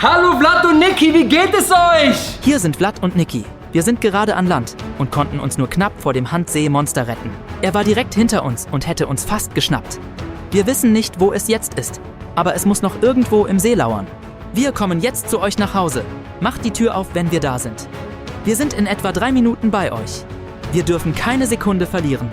Hallo Vlad und Niki, wie geht es euch? Hier sind Vlad und Niki. Wir sind gerade an Land und konnten uns nur knapp vor dem Handseemonster retten. Er war direkt hinter uns und hätte uns fast geschnappt. Wir wissen nicht, wo es jetzt ist, aber es muss noch irgendwo im See lauern. Wir kommen jetzt zu euch nach Hause. Macht die Tür auf, wenn wir da sind. Wir sind in etwa 3 Minuten bei euch. Wir dürfen keine Sekunde verlieren.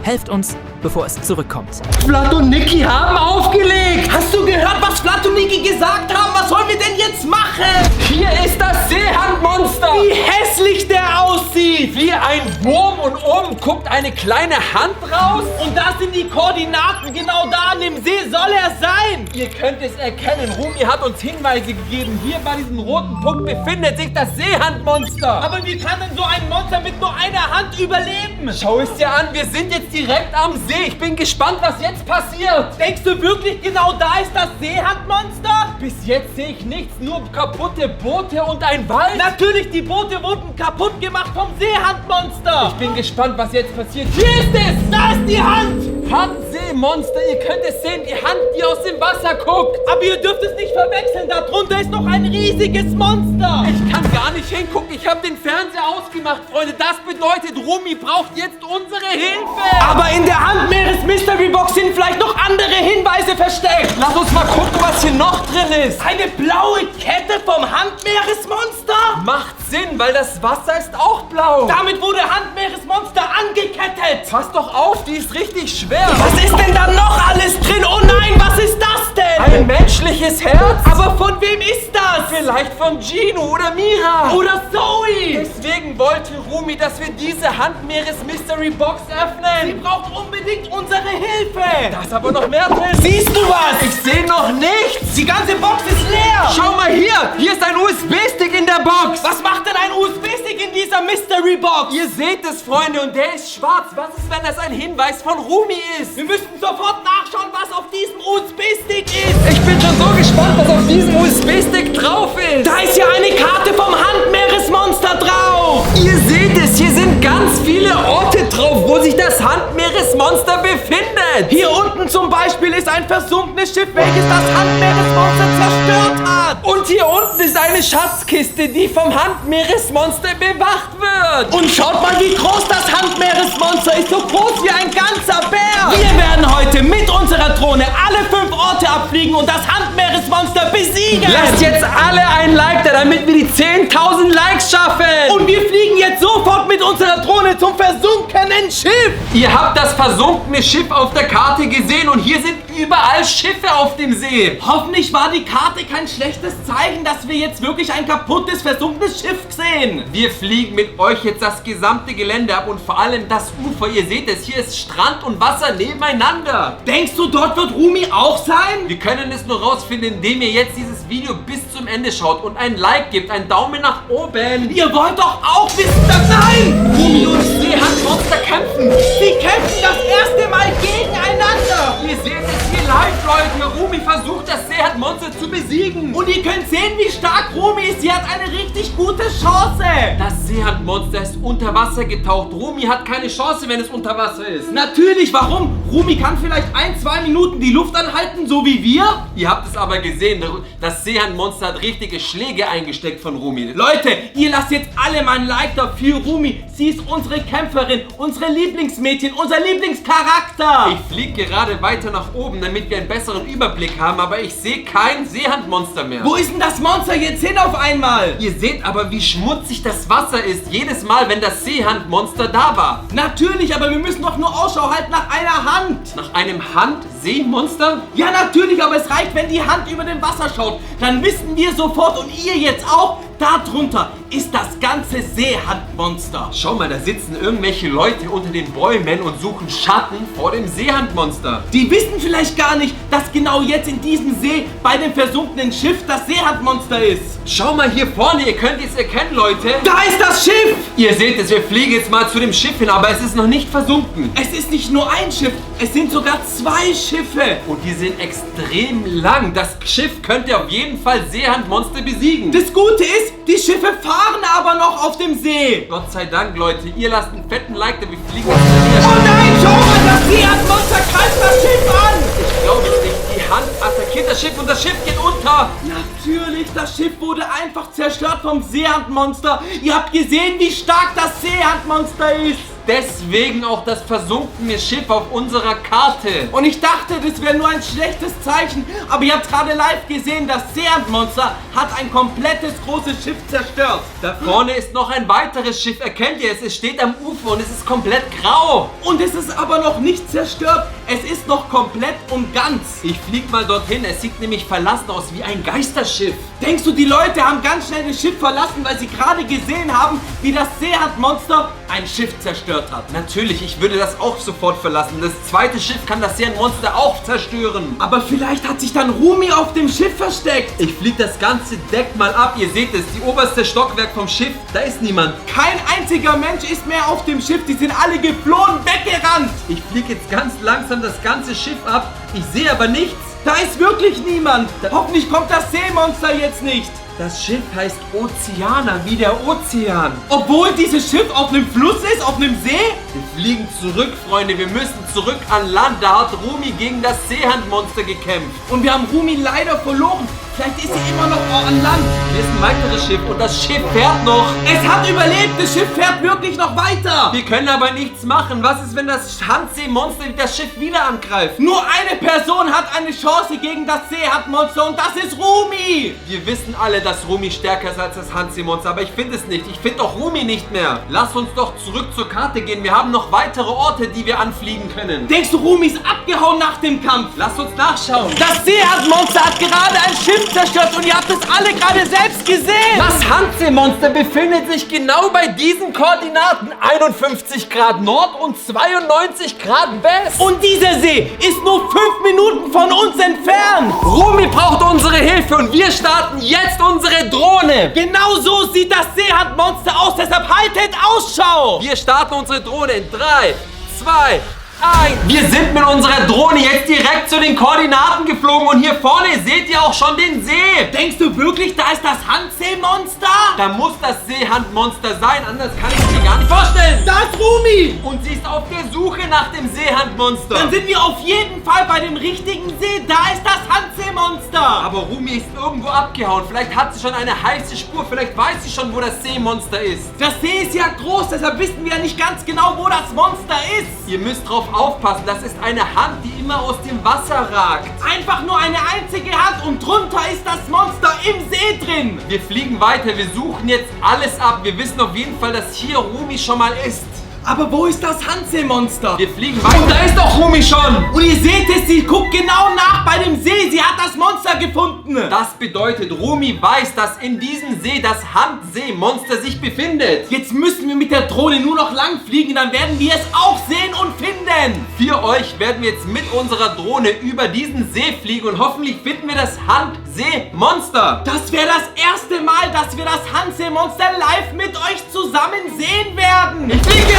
Helft uns, bevor es zurückkommt. Vlad und Niki haben aufgelegt. Hast du gehört, was Vlad und Niki gesagt haben? Was sollen wir denn jetzt machen? Hier ist das Seehandmonster. Wie hässlich der aussieht. Wie ein Wurm und oben guckt eine kleine Hand raus. Und das sind die Koordinaten. Genau da an dem See soll er sein. Ihr könnt es erkennen. Rumi hat uns Hinweise gegeben. Hier bei diesem roten Punkt befindet sich das Seehandmonster. Aber wie kann denn so ein Monster mit nur einer Hand überleben? Schau es dir an. Wir sind jetzt direkt am See. Ich bin gespannt, was jetzt passiert. Denkst du wirklich, genau da ist das Seehandmonster? Bis jetzt sehe ich nichts, nur kaputte Boote und ein Wald. Natürlich, die Boote wurden kaputt gemacht vom Seehandmonster. Ich bin gespannt, was jetzt passiert. Hier ist es! Da ist die Hand! Handseemonster, ihr könnt es sehen, die Hand, die aus dem Wasser guckt. Aber ihr dürft es nicht verwechseln, darunter ist noch ein riesiges Monster. Ich kann gar nicht hingucken, ich habe den Fernseher ausgemacht, Freunde. Das bedeutet, Rumi braucht jetzt unsere Hilfe. Aber in der Handmeeres-Mystery-Box sind vielleicht noch andere Hinweise versteckt. Lass uns mal gucken, was hier noch drin ist. Eine blaue Kette vom Handmeeresmonster? Macht Sinn, weil das Wasser ist auch blau. Damit wurde Handmeeresmonster angekettet. Pass doch auf, die ist richtig schwer. Was ist denn da noch alles drin? Oh nein, was ist das denn? Ein menschliches Herz? Aber von wem ist das? Vielleicht von Gino oder Mira. Oder Zoe? Deswegen wollte Rumi, dass wir diese Handmeeres-Mystery-Box Sie öffnen. braucht unbedingt unsere Hilfe. Da ist aber noch mehr drin. Siehst du was? Ich sehe noch nichts. Die ganze Box ist leer. Schau mal hier. Hier ist ein USB-Stick in der Box. Was macht denn ein USB-Stick in dieser Mystery-Box? Ihr seht es, Freunde, und der ist schwarz. Was ist, wenn das ein Hinweis von Rumi ist? Wir müssen sofort nachschauen, was auf diesem USB-Stick ist. Ich bin schon so gespannt, was auf diesem USB-Stick drauf ist. Da ist ja eine Karte vom Handmeeresmonster drauf. Ihr seht es, hier sind ganz viele Orte drauf, wo sich das Handmeeresmonster befindet. Hier unten zum Beispiel ist ein versunkenes Schiff, welches das Handmeeresmonster zerstört hat. Und hier unten ist eine Schatzkiste, die vom Handmeeresmonster bewacht wird. Und schaut mal, wie groß das Handmeeresmonster ist. So groß wie ein ganzer Bär. Wir werden heute mit unserer Drohne alle 5 Orte abfliegen und das Handmeeresmonster besiegen. Lasst jetzt alle ein Like da, damit wir die 10.000 Likes schaffen. Und wir fliegen jetzt sofort mit unserer Drohne zum versunkenen Schiff. Ihr habt das versunkene Schiff auf der Karte gesehen und hier sind überall Schiffe auf dem See. Hoffentlich war die Karte kein schlechtes Zeichen, dass wir jetzt wirklich ein kaputtes, versunkenes Schiff sehen. Wir fliegen mit euch jetzt das gesamte Gelände ab und vor allem das Ufer. Ihr seht es, hier ist Strand und Wasser nebeneinander. Denkst du, dort wird Rumi auch sein? Wir können es nur rausfinden, indem ihr jetzt dieses Video bis zum Ende schaut und ein Like gebt, einen Daumen nach oben. Ihr wollt doch auch wissen, dass... Nein! Rumi und Seehandmonster kämpfen. Sie kämpfen das erste Mal gegeneinander. Ihr seht es hier live, Leute. Rumi versucht, das Seehandmonster zu besiegen. Und ihr könnt sehen, wie stark Rumi ist. Sie hat eine richtig gute Chance. Das Seehandmonster ist unter Wasser getaucht. Rumi hat keine Chance, wenn es unter Wasser ist. Natürlich, warum? Rumi kann vielleicht 1-2 Minuten die Luft anhalten, so wie wir. Ihr habt es aber gesehen, das Seehandmonster hat richtige Schläge eingesteckt von Rumi. Leute, ihr lasst jetzt alle mal ein Like da für Rumi. Sie ist unsere Kämpferin, unsere Lieblingsmädchen, unser Lieblingscharakter. Ich fliege gerade weiter nach oben, damit wir einen besseren Überblick haben, aber ich sehe kein Seehandmonster mehr. Wo ist denn das Monster jetzt hin auf einmal? Ihr seht aber, wie schmutzig das Wasser ist, jedes Mal, wenn das Seehandmonster da war. Natürlich, aber wir müssen doch nur Ausschau halten nach einer Hand. Nach einem Hand-Seemonster? Ja, natürlich, aber es reicht, wenn die Hand über dem Wasser schaut. Dann wissen wir sofort und ihr jetzt auch, da drunter ist das ganze Seehandmonster. Schau mal, da sitzen irgendwelche Leute unter den Bäumen und suchen Schatten vor dem Seehandmonster. Die wissen vielleicht gar nicht, dass genau jetzt in diesem See bei dem versunkenen Schiff das Seehandmonster ist. Schau mal hier vorne, ihr könnt es erkennen, Leute. Da ist das Schiff! Ihr seht es, wir fliegen jetzt mal zu dem Schiff hin, aber es ist noch nicht versunken. Es ist nicht nur ein Schiff, es sind sogar 2 Schiffe. Und die sind extrem lang. Das Schiff könnte auf jeden Fall Seehandmonster besiegen. Das Gute ist, die Schiffe fahren aber noch auf dem See. Gott sei Dank, Leute. Ihr lasst einen fetten Like da, wir fliegen jetzt Oh nein, schau mal, das Seehandmonster greift das Schiff an. Ich glaube es nicht. Die Hand attackiert das Schiff und das Schiff geht unter. Natürlich, das Schiff wurde einfach zerstört vom Seehandmonster. Ihr habt gesehen, wie stark das Seehandmonster ist. Deswegen auch das versunkene Schiff auf unserer Karte. Und ich dachte, das wäre nur ein schlechtes Zeichen. Aber ihr habt gerade live gesehen, das Seehandmonster hat ein komplettes großes Schiff zerstört. Da vorne ist noch ein weiteres Schiff. Erkennt ihr es? Es steht am Ufer und es ist komplett grau. Und es ist aber noch nicht zerstört. Es ist noch komplett und ganz. Ich flieg mal dorthin. Es sieht nämlich verlassen aus wie ein Geisterschiff. Denkst du, die Leute haben ganz schnell das Schiff verlassen, weil sie gerade gesehen haben, wie das Seehandmonster ein Schiff zerstört hat? Natürlich, ich würde das auch sofort verlassen. Das zweite Schiff kann das Seehandmonster auch zerstören. Aber vielleicht hat sich dann Rumi auf dem Schiff versteckt. Ich fliege das ganze Deck mal ab. Ihr seht es, die oberste Stockwerk vom Schiff, da ist niemand. Kein einziger Mensch ist mehr auf dem Schiff. Die sind alle geflohen, weggerannt. Ich fliege jetzt ganz langsam das ganze Schiff ab. Ich sehe aber nichts. Da ist wirklich niemand. Hoffentlich kommt das Seemonster jetzt nicht. Das Schiff heißt Ozeaner, wie der Ozean. Obwohl dieses Schiff auf einem Fluss ist, auf einem See? Wir fliegen zurück, Freunde. Wir müssen zurück an Land. Da hat Rumi gegen das Seehandmonster gekämpft. Und wir haben Rumi leider verloren. Vielleicht ist sie immer noch an Land. Hier ist ein weiteres Schiff und das Schiff fährt noch. Es hat überlebt, das Schiff fährt wirklich noch weiter. Wir können aber nichts machen. Was ist, wenn das Handseemonster das Schiff wieder angreift? Nur eine Person hat eine Chance gegen das Seehandmonster und das ist Rumi. Wir wissen alle, dass Rumi stärker ist als das Handseemonster, aber ich finde es nicht. Ich finde auch Rumi nicht mehr. Lass uns doch zurück zur Karte gehen. Wir haben noch weitere Orte, die wir anfliegen können. Denkst du, Rumi ist abgehauen nach dem Kampf? Lass uns nachschauen. Das Seehandmonster hat gerade ein Schiff zerstört und ihr habt es alle gerade selbst gesehen. Das Handseemonster befindet sich genau bei diesen Koordinaten. 51 Grad Nord und 92 Grad West. Und dieser See ist nur 5 Minuten von uns entfernt. Rumi braucht unsere Hilfe und wir starten jetzt unsere Drohne. Genau so sieht das Seehandmonster aus, deshalb haltet Ausschau. Wir starten unsere Drohne in 3, 2, 1. Wir sind mit unserer Drohne jetzt direkt zu den Koordinaten geflogen und hier vorne seht ihr auch schon den See. Denkst du wirklich, da ist das Handseemonster? Da muss das Seehandmonster sein, anders kann ich es mir gar nicht vorstellen. Da ist Rumi. Und sie ist auf der Suche nach dem Seehandmonster. Dann sind wir auf jeden Fall bei dem richtigen See. Da ist das Handseemonster. Aber Rumi ist irgendwo abgehauen. Vielleicht hat sie schon eine heiße Spur. Vielleicht weiß sie schon, wo das Seemonster ist. Das See ist ja groß, deshalb wissen wir ja nicht ganz genau, wo das Monster ist. Ihr müsst drauf aufpassen. Das ist eine Hand, die immer aus dem Wasser ragt. Einfach nur eine einzige Hand und drunter ist das Monster im See drin. Wir fliegen weiter. Wir suchen jetzt alles ab. Wir wissen auf jeden Fall, dass hier Rumi schon mal ist. Aber wo ist das Handseemonster? Wir fliegen weiter. Und da ist doch Rumi schon. Und ihr seht es, sie guckt genau nach bei dem See. Sie hat das Monster gefunden. Das bedeutet, Rumi weiß, dass in diesem See das Handseemonster sich befindet. Jetzt müssen wir mit der Drohne nur noch lang fliegen, dann werden wir es auch sehen und finden. Für euch werden wir jetzt mit unserer Drohne über diesen See fliegen und hoffentlich finden wir das Handseemonster. Das wäre das erste Mal, dass wir das Handseemonster live mit euch zusammen sehen werden. Ich fliege!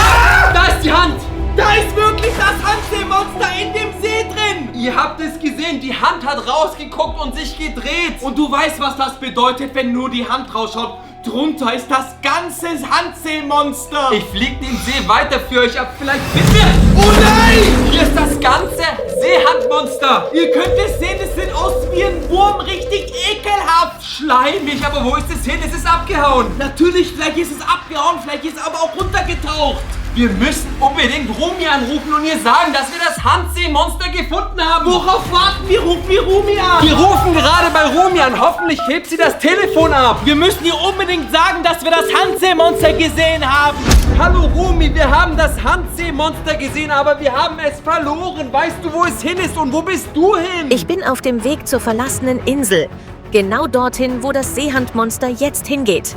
Da ist die Hand! Da ist wirklich das Handseemonster in dem See drin. Ihr habt es gesehen, die Hand hat rausgeguckt und sich gedreht. Und du weißt, was das bedeutet, wenn nur die Hand rausschaut. Drunter ist das ganze Handseemonster. Ich fliege den See weiter für euch ab. Vielleicht wisst ihr... Oh nein! Hier ist das ganze Seehandmonster. Ihr könnt es sehen, es sieht aus wie ein Wurm. Richtig ekelhaft. Schleimig, aber wo ist es hin? Es ist abgehauen. Natürlich, vielleicht ist es abgehauen, vielleicht ist es aber auch runtergetaucht. Wir müssen unbedingt Rumi anrufen und ihr sagen, dass wir das Handseemonster gefunden haben. Worauf warten wir? Rufen wir Rumi an. Wir rufen gerade bei Rumi an. Hoffentlich hebt sie das Telefon ab. Wir müssen ihr unbedingt sagen, dass wir das Handseemonster gesehen haben. Hallo Rumi, wir haben das Handseemonster gesehen, aber wir haben es verloren. Weißt du, wo es hin ist und wo bist du hin? Ich bin auf dem Weg zur verlassenen Insel. Genau dorthin, wo das Seehandmonster jetzt hingeht.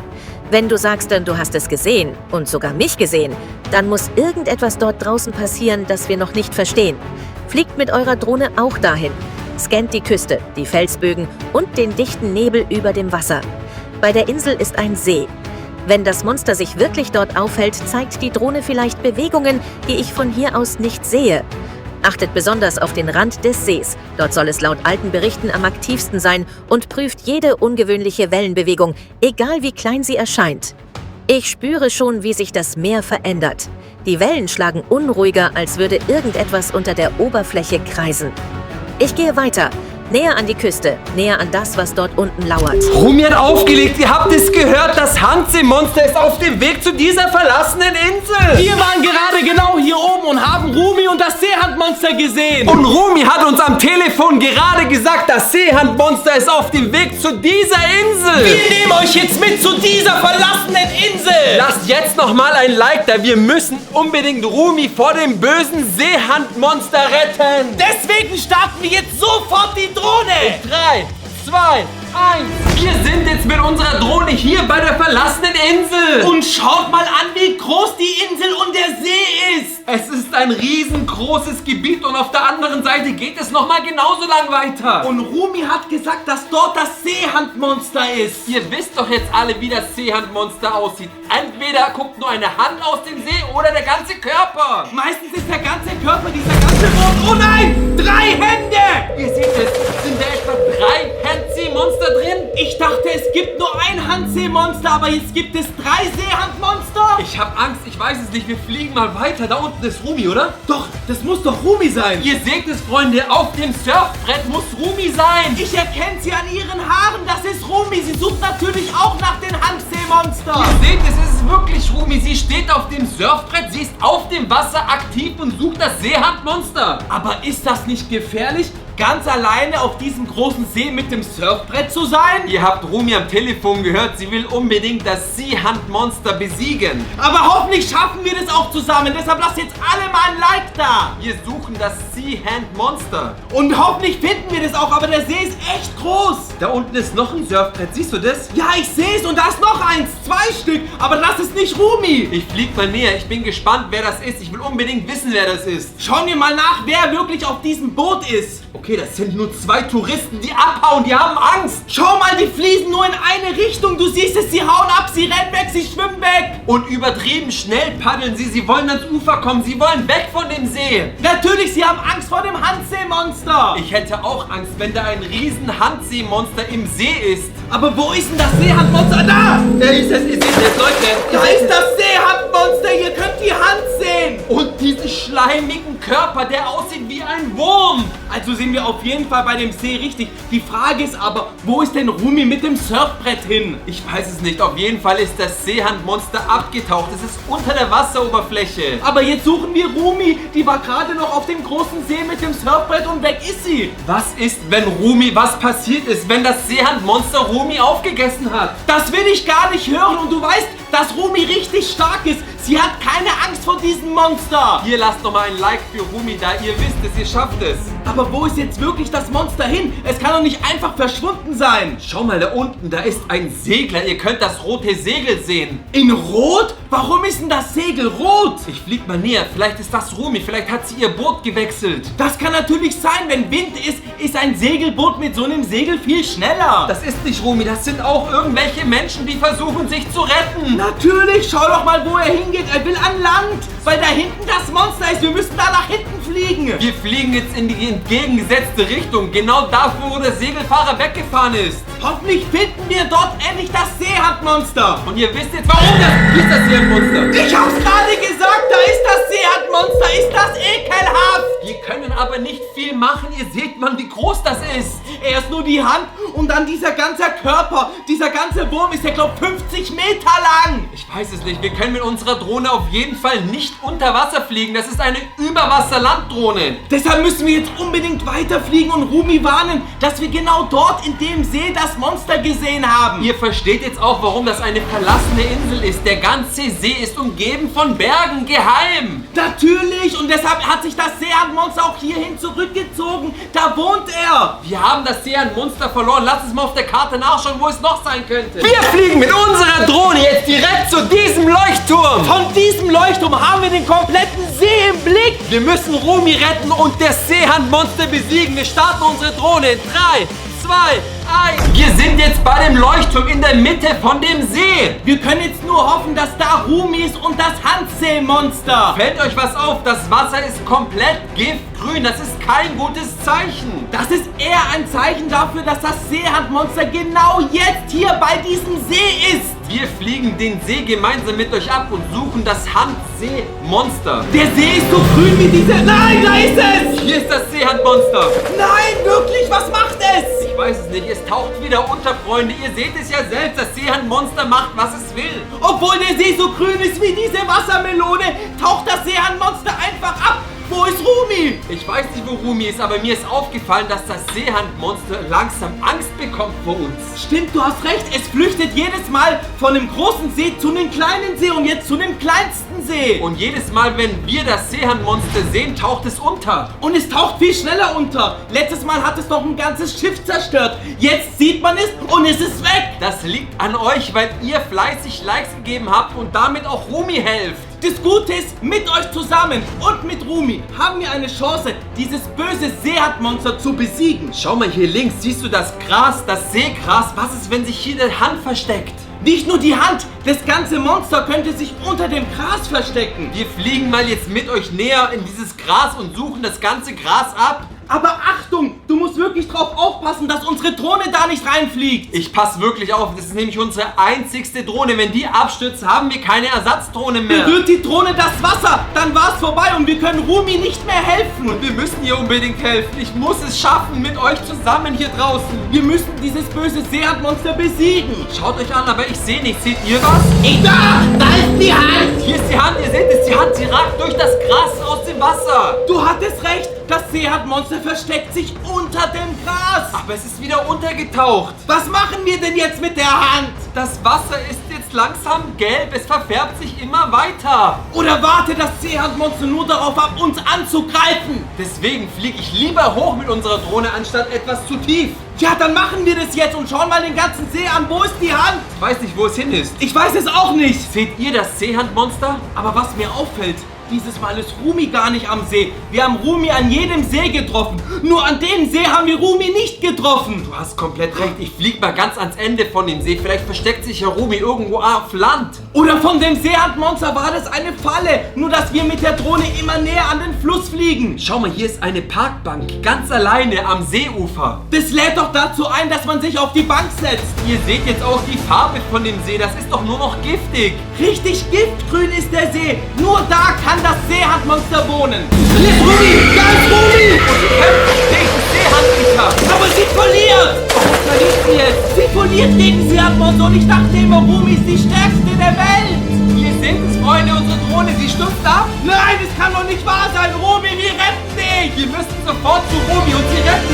Wenn du sagst, denn du hast es gesehen und sogar mich gesehen, dann muss irgendetwas dort draußen passieren, das wir noch nicht verstehen. Fliegt mit eurer Drohne auch dahin. Scannt die Küste, die Felsbögen und den dichten Nebel über dem Wasser. Bei der Insel ist ein See. Wenn das Monster sich wirklich dort aufhält, zeigt die Drohne vielleicht Bewegungen, die ich von hier aus nicht sehe. Achtet besonders auf den Rand des Sees. Dort soll es laut alten Berichten am aktivsten sein und prüft jede ungewöhnliche Wellenbewegung, egal wie klein sie erscheint. Ich spüre schon, wie sich das Meer verändert. Die Wellen schlagen unruhiger, als würde irgendetwas unter der Oberfläche kreisen. Ich gehe weiter. Näher an die Küste, näher an das, was dort unten lauert. Rumi hat aufgelegt, ihr habt es gehört, das Handseemonster ist auf dem Weg zu dieser verlassenen Insel. Wir waren gerade genau hier oben und haben Rumi und das Seehandmonster gesehen. Und Rumi hat uns am Telefon gerade gesagt, das Seehandmonster ist auf dem Weg zu dieser Insel. Wir nehmen euch jetzt mit zu dieser verlassenen Insel. Lasst jetzt nochmal ein Like da, wir müssen unbedingt Rumi vor dem bösen Seehandmonster retten. Deswegen starten wir jetzt sofort die Drohne. 3, 2, 1. Wir sind jetzt mit unserer Drohne hier bei der verlassenen Insel. Und schaut mal an, wie groß die Insel und der See ist. Es ist ein riesengroßes Gebiet und auf der anderen Seite geht es nochmal genauso lang weiter. Und Rumi hat gesagt, dass dort das Seehandmonster ist. Ihr wisst doch jetzt alle, wie das Seehandmonster aussieht. Entweder guckt nur eine Hand aus dem See oder der ganze Körper. Meistens ist der ganze Körper, dieser ganze Mond. Oh nein! 3 Hände! Ihr seht es, sind da etwa 3 Handseemonster drin? Ich dachte, es gibt nur ein Handseemonster, aber jetzt gibt es 3 Seehandmonster. Ich hab Angst, ich weiß es nicht. Wir fliegen mal weiter. Da unten ist Rumi, oder? Doch, Das muss doch Rumi sein. Ihr seht es, Freunde, auf dem Surfbrett muss Rumi sein. Ich erkenne sie an ihren Haaren. Das ist Rumi. Sie sucht natürlich auch nach den Handseemonster. Ihr seht es, es ist wirklich Rumi. Sie steht auf dem Surfbrett, sie ist auf dem Wasser aktiv und sucht das Seehandmonster. Aber ist das nicht gefährlich, ganz alleine auf diesem großen See mit dem Surfbrett zu sein? Ihr habt Rumi am Telefon gehört, sie will unbedingt das Seehandmonster besiegen. Aber hoffentlich schaffen wir das auch zusammen. Deshalb lasst jetzt alle mal ein Like da. Wir suchen das Seahandmonster. Und hoffentlich finden wir das auch. Aber der See ist echt groß. Da unten ist noch ein Surfbrett, siehst du das? Ja, ich sehe es. Und da ist noch eins. 2 Stück. Aber das ist nicht Rumi. Ich flieg mal näher, ich bin gespannt, wer das ist. Ich will unbedingt wissen, wer das ist. Schauen wir mal nach, wer wirklich auf diesem Boot ist. Okay, das sind nur 2 Touristen, die abhauen, die haben Angst. Schau mal, die fließen nur in eine Richtung. Du siehst es, sie hauen ab, sie rennen weg, sie schwimmen weg. Und übertrieben schnell paddeln sie wollen ans Ufer kommen, sie wollen weg von dem See. Natürlich, sie haben Angst vor dem Handseemonster. Ich hätte auch Angst, wenn da ein riesen Handseemonster im See ist. Aber wo ist denn das Seehandmonster? Da! Da ist es, ihr seht es, Leute. Da ist das Seehandmonster, ihr könnt die Hand sehen. Und diesen schleimigen Körper, der aussieht wie ein Wurm. Also sind wir auf jeden Fall bei dem See richtig. Die Frage ist aber, wo ist denn Rumi mit dem Surfbrett hin? Ich weiß es nicht, auf jeden Fall ist das Seehandmonster abgetaucht. Es ist unter der Wasseroberfläche. Aber jetzt suchen wir Rumi. Die war gerade noch auf dem großen See mit dem Surfbrett und weg ist sie. Was ist, wenn Rumi, was passiert ist, wenn das Seehandmonster Rumi aufgegessen hat? Das will ich gar nicht hören und du weißt, dass Rumi richtig stark ist. Sie hat keine Angst vor diesem Monster. Hier lasst doch mal ein Like für Rumi da, ihr wisst es, ihr schafft es. Aber wo ist jetzt wirklich das Monster hin? Es kann doch nicht einfach verschwunden sein. Schau mal da unten, da ist ein Segler, ihr könnt das rote Segel sehen. In Rot? Warum ist denn das Segel rot? Ich flieg mal näher, vielleicht ist das Rumi, vielleicht hat sie ihr Boot gewechselt. Das kann natürlich sein, wenn Wind ist ein Segelboot mit so einem Segel viel schneller. Das ist nicht Rumi, das sind auch irgendwelche Menschen, die versuchen sich zu retten. Natürlich, schau doch mal, wo er hingeht. Er will an Land, weil da hinten das Monster ist. Wir müssen da nach hinten fliegen. Wir fliegen jetzt in die entgegengesetzte Richtung, genau da, wo der Segelfahrer weggefahren ist. Hoffentlich finden wir dort endlich das Seehandmonster. Und ihr wisst jetzt, warum das ist das Seehandmonster. Ich hab's gerade gesagt, da ist das Seehandmonster. Ist das ekelhaft. Wir können aber nicht viel machen. Ihr seht mal, wie groß das ist. Erst nur die Hand und dann dieser ganze Körper. Dieser ganze Wurm ist ja, glaub 50 Meter lang. Ich weiß es nicht. Wir können mit unserer Drohne auf jeden Fall nicht unter Wasser fliegen. Das ist eine Überwasserlanddrohne. Deshalb müssen wir jetzt unbedingt weiterfliegen und Rumi warnen, dass wir genau dort in dem See das Monster gesehen haben. Ihr versteht jetzt auch, warum das eine verlassene Insel ist. Der ganze See ist umgeben von Bergen, geheim. Natürlich, und deshalb hat sich das Seehandmonster auch hierhin zurückgezogen. Da wohnt er. Wir haben das Seehandmonster verloren. Lass uns mal auf der Karte nachschauen, wo es noch sein könnte. Wir fliegen mit unserer Drohne jetzt direkt zu diesem Leuchtturm. Von diesem Leuchtturm haben wir den kompletten See im Blick. Wir müssen Rumi retten und das Seehandmonster besiegen. Wir starten unsere Drohne. 3, 2, 1. Wir sind jetzt bei dem Leuchtturm in der Mitte von dem See. Wir können jetzt nur hoffen, dass da Rumi ist und das Handseemonster. Fällt euch was auf? Das Wasser ist komplett giftgrün. Das ist kein gutes Zeichen. Das ist eher ein Zeichen dafür, dass das Seehandmonster genau jetzt hier bei diesem See ist. Wir fliegen den See gemeinsam mit euch ab und suchen das Handseemonster. Der See ist so grün wie diese... Nein, da ist es! Hier ist das Seehandmonster. Nein, wirklich, was macht es? Ich weiß es nicht, es taucht wieder unter, Freunde. Ihr seht es ja selbst, das Seehandmonster macht, was es will. Obwohl der See so grün ist wie diese Wassermelone, taucht das Seehandmonster einfach ab. Wo ist Rumi? Ich weiß nicht, wo Rumi ist, aber mir ist aufgefallen, dass das Seehandmonster langsam Angst bekommt vor uns. Stimmt, du hast recht. Es flüchtet jedes Mal von dem großen See zu dem kleinen See und jetzt zu dem kleinsten See. Und jedes Mal, wenn wir das Seehandmonster sehen, taucht es unter. Und es taucht viel schneller unter. Letztes Mal hat es noch ein ganzes Schiff zerstört. Jetzt sieht man es und es ist weg. Das liegt an euch, weil ihr fleißig Likes gegeben habt und damit auch Rumi helft. Das Gute ist, mit euch zusammen und mit Rumi haben wir eine Chance, dieses böse Seehandmonster zu besiegen. Schau mal hier links, siehst du das Gras, das Seegras? Was ist, wenn sich hier eine Hand versteckt? Nicht nur die Hand, das ganze Monster könnte sich unter dem Gras verstecken. Wir fliegen mal jetzt mit euch näher in dieses Gras und suchen das ganze Gras ab. Aber Achtung, du musst wirklich wirklich drauf aufpassen, dass unsere Drohne da nicht reinfliegt. Ich passe wirklich auf, das ist nämlich unsere einzigste Drohne. Wenn die abstürzt, haben wir keine Ersatzdrohne mehr. Berührt die Drohne das Wasser, dann war's vorbei und wir können Rumi nicht mehr helfen. Und wir müssen ihr unbedingt helfen. Ich muss es schaffen, mit euch zusammen hier draußen. Wir müssen dieses böse Seehandmonster besiegen. Schaut euch an, aber ich sehe nichts. Seht ihr was? Da ist die Hand. Hier ist die Hand, ihr seht es, die Hand, sie ragt durch das Gras aus dem Wasser. Du hattest recht, das Seehandmonster versteckt sich unter dem Gras. Aber es ist wieder untergetaucht. Was machen wir denn jetzt mit der Hand? Das Wasser ist jetzt langsam gelb, es verfärbt sich immer weiter. Oder wartet das Seehandmonster nur darauf ab, uns anzugreifen? Deswegen fliege ich lieber hoch mit unserer Drohne, anstatt etwas zu tief. Tja, dann machen wir das jetzt und schauen mal den ganzen See an. Wo ist die Hand? Ich weiß nicht, wo es hin ist. Ich weiß es auch nicht. Seht ihr das Seehandmonster? Aber was mir auffällt, dieses Mal ist Rumi gar nicht am See. Wir haben Rumi an jedem See getroffen. Nur an dem See haben wir Rumi nicht getroffen. Du hast komplett recht, ich fliege mal ganz ans Ende von dem See. Vielleicht versteckt sich ja Rumi irgendwo auf Land. Oder von dem Seehandmonster war das eine Falle. Nur, dass wir mit der Drohne immer näher an den Fluss fliegen. Schau mal, hier ist eine Parkbank, ganz alleine am Seeufer. Das lädt doch dazu ein, dass man sich auf die Bank setzt. Ihr seht jetzt auch die Farbe von dem See, das ist doch nur noch giftig. Richtig giftgrün ist der See. Nur da kann das Seehandmonster wohnen. Hier ist Rumi! Da ist Rumi! Und sie kämpft gegen das Seehandmonster. Aber sie verliert! Warum verliert sie jetzt? Sie verliert gegen Seehandmonster und ich dachte immer, Rumi ist die stärkste der Welt. Ihr seht es, Freunde, unsere Drohne, sie stürzt ab. Nein, das kann doch nicht wahr sein. Rumi, wir retten dich! Wir müssen sofort zu Rumi und sie retten